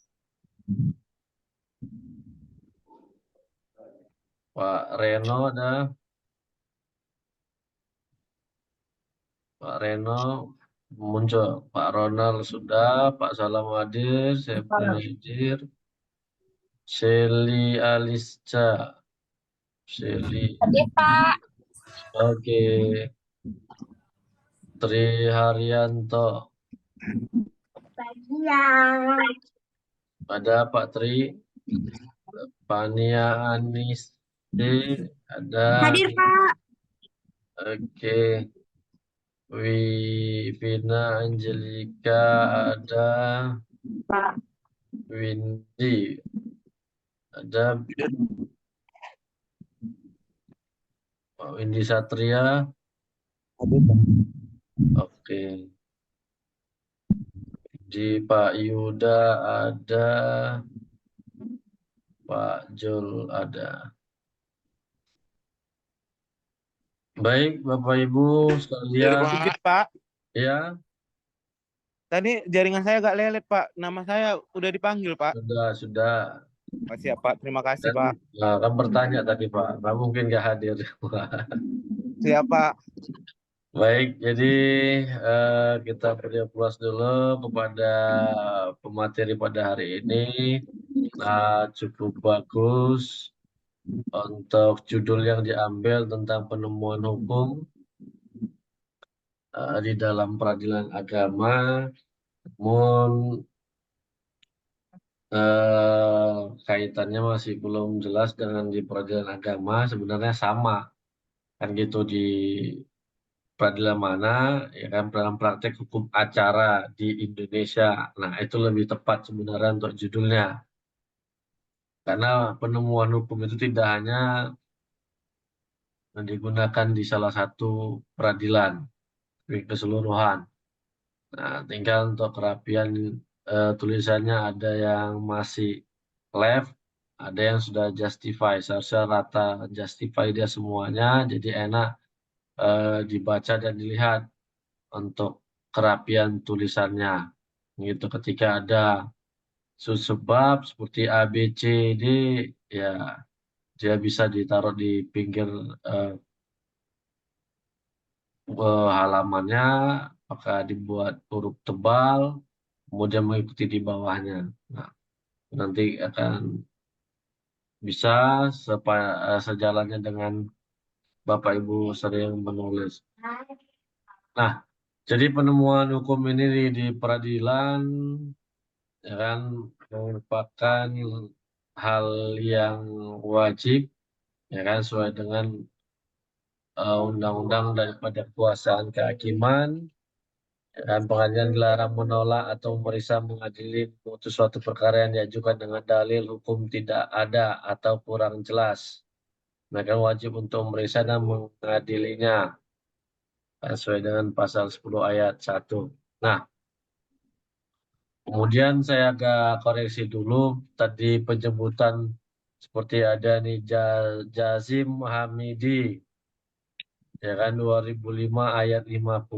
Speaker 1: Pak Reno ada. Pak Reno muncul. Pak Ronald sudah. Pak Salam hadir. Seprin hadir. Shelly Alisca. Shelly.
Speaker 8: Hadir, Pak.
Speaker 1: Oke. Tri Haryanto. Ada Pak Tri. Pania Anis. Ada.
Speaker 8: Hadir, Pak.
Speaker 1: Oke. Vina Angelika ada.
Speaker 8: Pak.
Speaker 1: Windy ada. Pak Windy Satria. Oke. Di Pak Yuda ada. Pak Jul ada. Baik, Bapak Ibu sekalian.
Speaker 7: Sedikit Pak.
Speaker 1: Ya,
Speaker 7: Tadi jaringan saya agak lelet Pak. Nama saya udah dipanggil Pak.
Speaker 1: sudah.
Speaker 7: Siap Pak. Terima kasih Pak.
Speaker 1: Nah, kan bertanya tadi Pak, nggak mungkin nggak hadir.
Speaker 7: Siap Pak.
Speaker 1: Baik, jadi kita puas dulu kepada pemateri pada hari ini. Nah, cukup bagus untuk judul yang diambil tentang penemuan hukum di dalam peradilan agama, namun kaitannya masih belum jelas dengan di peradilan agama. Sebenarnya sama kan gitu di peradilan mana, ya kan, dalam praktek hukum acara di Indonesia. Nah, itu lebih tepat sebenarnya untuk judulnya. Karena penemuan hukum itu tidak hanya digunakan di salah satu peradilan, tapi keseluruhan. Nah, tinggal untuk kerapian tulisannya ada yang masih left, ada yang sudah justify. Seharusnya rata justify dia semuanya, jadi enak dibaca dan dilihat untuk kerapian tulisannya. Gitu, ketika ada sebab seperti A, B, C, D, ya dia bisa ditaruh di pinggir halamannya, maka dibuat huruf tebal, kemudian mengikuti di bawahnya. Nah, nanti akan bisa sejalannya dengan Bapak Ibu sering menulis. Nah, jadi penemuan hukum ini di peradilan ya kan merupakan hal yang wajib ya kan sesuai dengan undang-undang daripada kekuasaan kehakiman. Dan pengadilan dilarang menolak atau memeriksa mengadili memutus suatu perkara yang diajukan dengan dalil hukum tidak ada atau kurang jelas. Mereka wajib untuk memeriksa dan mengadilinya sesuai dengan pasal 10 ayat 1. Nah, kemudian saya agak koreksi dulu tadi penyebutan seperti ada nih Jazim Hamidi ya kan 2005 ayat 51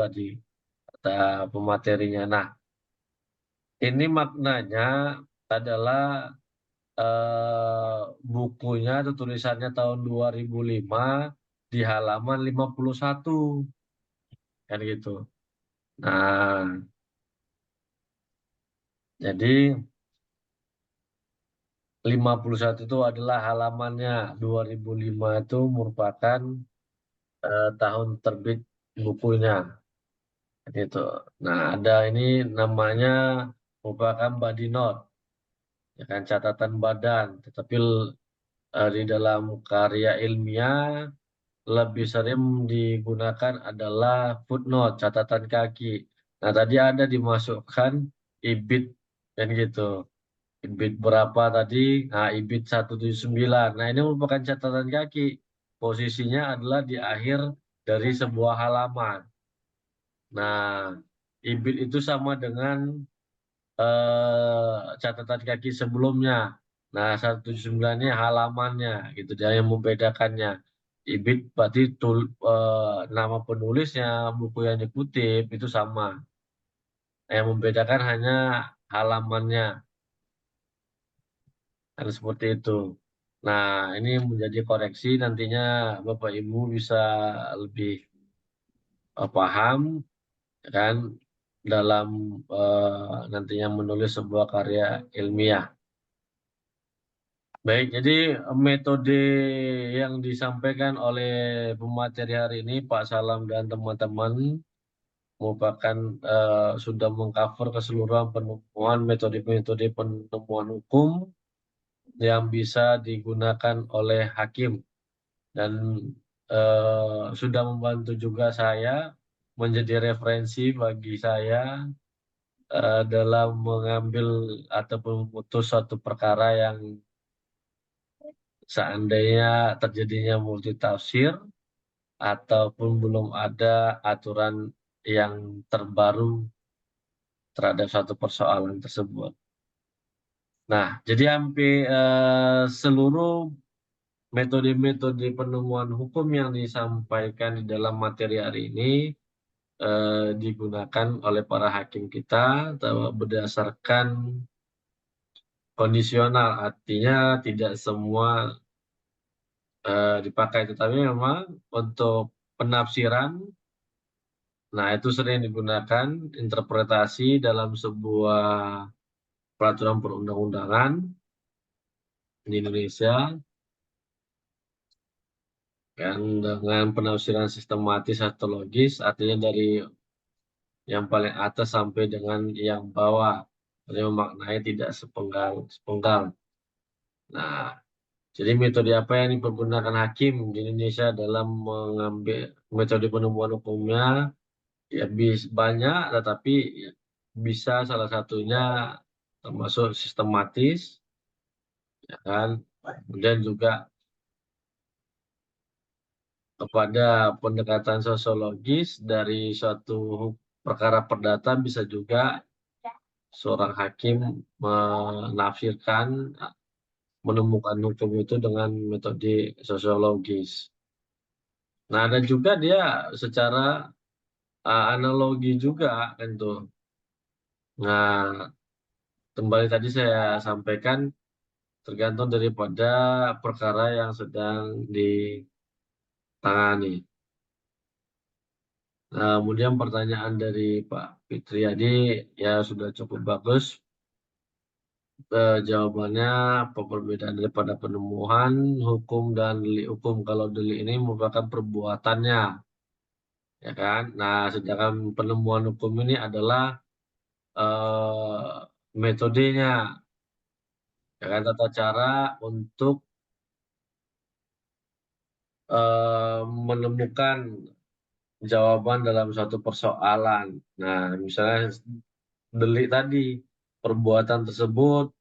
Speaker 1: tadi kata pematerinya. Nah, ini maknanya adalah bukunya atau tulisannya tahun 2005 di halaman 51 kan gitu. Nah, jadi 51 itu adalah halamannya. 2005 itu merupakan tahun terbit bukunya gitu. Nah, ada ini namanya merupakan body note ya kan catatan badan, tetapi di dalam karya ilmiah lebih sering digunakan adalah footnote, catatan kaki. Nah, tadi ada dimasukkan ibit kan gitu. Ibit berapa tadi? Nah, ibit 179. Nah, ini merupakan catatan kaki. Posisinya adalah di akhir dari sebuah halaman. Nah, ibit itu sama dengan catatan kaki sebelumnya. Nah, 179 ini halamannya gitu dia yang membedakannya. Ibit berarti nama penulisnya, buku yang dikutip itu sama. Yang membedakan hanya halamannya. Kan seperti itu. Nah, ini menjadi koreksi nantinya Bapak Ibu bisa lebih paham kan dalam nantinya menulis sebuah karya ilmiah. Baik, jadi metode yang disampaikan oleh pemateri hari ini Pak Salam dan teman-teman merupakan sudah mengcover keseluruhan penemuan metode-metode penemuan hukum yang bisa digunakan oleh hakim dan sudah membantu juga saya menjadi referensi bagi saya dalam mengambil ataupun memutus suatu perkara yang seandainya terjadinya multitafsir ataupun belum ada aturan yang terbaru terhadap satu persoalan tersebut. Nah, jadi hampir seluruh metode-metode penemuan hukum yang disampaikan di dalam materi hari ini digunakan oleh para hakim kita berdasarkan kondisional, artinya tidak semua dipakai, tetapi memang untuk penafsiran, nah itu sering digunakan interpretasi dalam sebuah peraturan perundang-undangan di Indonesia, kan dengan penafsiran sistematis atau logis, artinya dari yang paling atas sampai dengan yang bawah, jadi memaknai tidak sepenggal. Nah, jadi metode apa yang dipergunakan hakim di Indonesia dalam mengambil metode penemuan hukumnya? Ya banyak, tetapi bisa salah satunya termasuk sistematis, ya kan? Kemudian juga kepada pendekatan sosiologis dari suatu perkara perdata bisa juga seorang hakim menafsirkan, menemukan hukum itu dengan metode sosiologis. Nah, dan juga dia secara analogi juga kan tuh. Nah, kembali tadi saya sampaikan tergantung daripada perkara yang sedang ditangani. Nah, kemudian pertanyaan dari Pak Fitriadi ya sudah cukup bagus. Jawabannya apa perbedaan daripada penemuan hukum dan delik hukum. Kalau delik ini merupakan perbuatannya, ya kan? Nah, sedangkan penemuan hukum ini adalah metodenya, ya kan? Tata cara untuk menemukan jawaban dalam suatu persoalan. Nah, misalnya delik tadi, perbuatan tersebut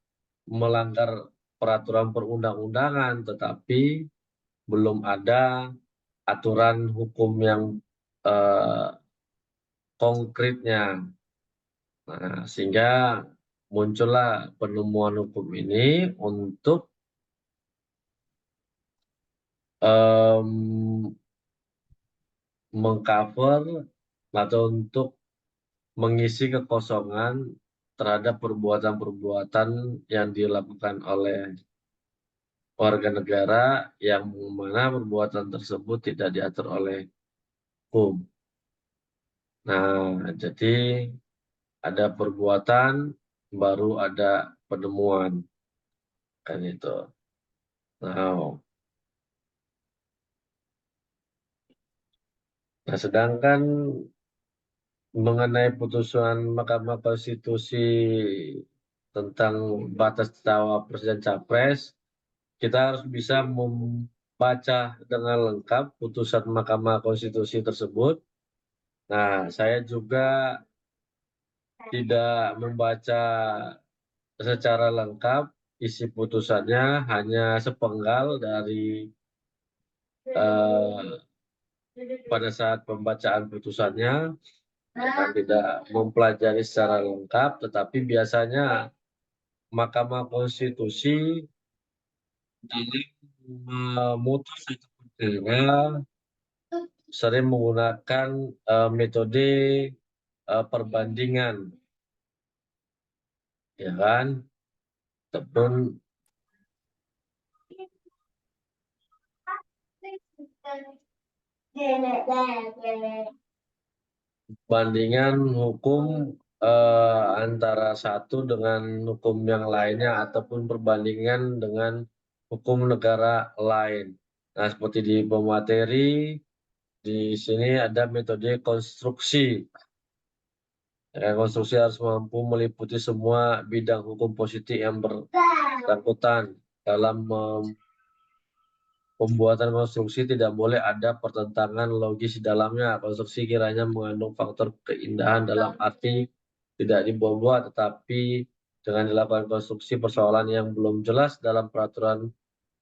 Speaker 1: melanggar peraturan perundang-undangan, tetapi belum ada aturan hukum yang eh, konkretnya. Nah, sehingga muncullah penemuan hukum ini untuk mengcover atau untuk mengisi kekosongan terhadap perbuatan-perbuatan yang dilakukan oleh warga negara yang mana perbuatan tersebut tidak diatur oleh hukum. Nah, jadi ada perbuatan, baru ada penemuan, kan itu. Nah, sedangkan mengenai putusan Mahkamah Konstitusi tentang batas cawapres dan capres, kita harus bisa membaca dengan lengkap putusan Mahkamah Konstitusi tersebut. Nah, saya juga tidak membaca secara lengkap isi putusannya, hanya sepenggal dari pada saat pembacaan putusannya, dan tidak mempelajari secara lengkap, tetapi biasanya Mahkamah Konstitusi dalam memutus satu perkara sering menggunakan metode perbandingan, ya kan? Ataupun bandingan hukum antara satu dengan hukum yang lainnya, ataupun perbandingan dengan hukum negara lain. Nah, seperti di pemateri, di sini ada metode konstruksi. Konstruksi harus mampu meliputi semua bidang hukum positif yang bersangkutan. Dalam pembuatan konstruksi tidak boleh ada pertentangan logis di dalamnya. Konstruksi kiranya mengandung faktor keindahan dalam arti tidak dibuat-buat, tetapi dengan dilakukan konstruksi persoalan yang belum jelas dalam peraturan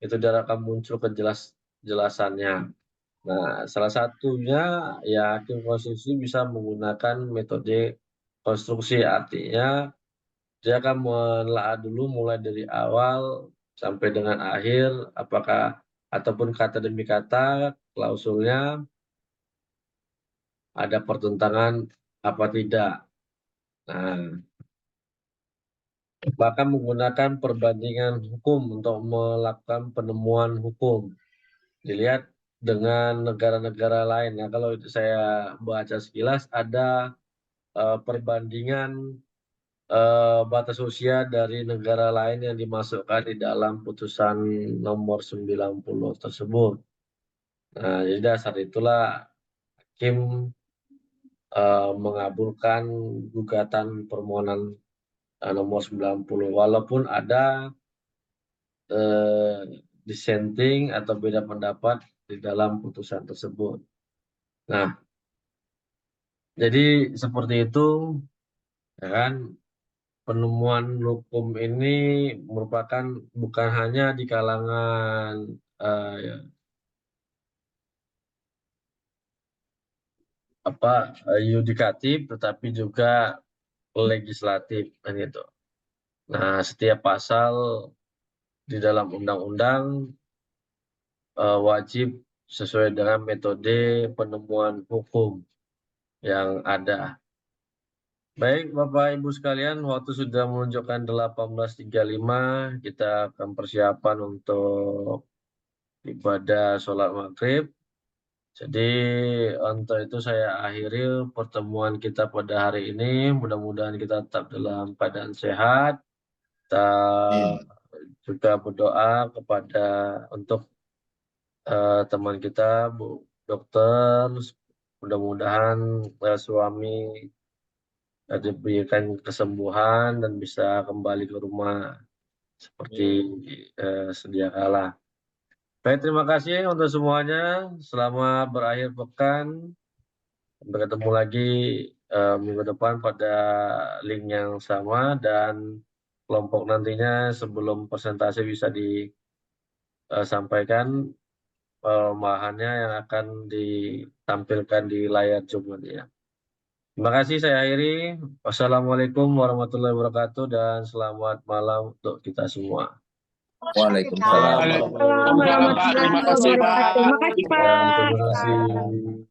Speaker 1: itu akan muncul kejelasannya. Nah, salah satunya ya hakim konstitusi bisa menggunakan metode konstruksi, artinya dia akan menelaah dulu mulai dari awal sampai dengan akhir, apakah ataupun kata demi kata klausulnya ada pertentangan apa tidak. Nah, bahkan menggunakan perbandingan hukum untuk melakukan penemuan hukum. Dilihat dengan negara-negara lain. Nah, kalau saya baca sekilas ada perbandingan batas usia dari negara lain yang dimasukkan di dalam putusan nomor 90 tersebut. Nah, jadi dasar itulah hakim mengabulkan gugatan permohonan nomor 90, walaupun ada dissenting atau beda pendapat di dalam putusan tersebut. Nah, jadi seperti itu, ya kan? Penemuan hukum ini merupakan bukan hanya di kalangan yudikatif, tetapi juga legislatif, kan gitu. Nah, setiap pasal di dalam undang-undang wajib sesuai dengan metode penemuan hukum yang ada. Baik, Bapak Ibu sekalian, waktu sudah menunjukkan 18.35, kita akan persiapan untuk ibadah sholat maghrib. Jadi untuk itu saya akhiri pertemuan kita pada hari ini. Mudah-mudahan kita tetap dalam keadaan sehat, Kita juga berdoa kepada untuk teman kita, Bu Dokter, mudah-mudahan suami diberikan kesembuhan dan bisa kembali ke rumah seperti sedia kala. Baik, terima kasih untuk semuanya. Selamat berakhir pekan. Sampai ketemu lagi minggu depan pada link yang sama, dan kelompok nantinya sebelum presentasi bisa disampaikan bahannya yang akan ditampilkan di layar Zoom nanti ya. Terima kasih, saya akhiri. Wassalamualaikum warahmatullahi wabarakatuh dan selamat malam untuk kita semua.
Speaker 2: Waalaikumsalam.
Speaker 8: Waalaikumsalam warahmatullahi
Speaker 6: Terima kasih, Pak.
Speaker 8: wabarakatuh. Makasih,
Speaker 1: Ya, terima
Speaker 8: Pak.
Speaker 1: kasih.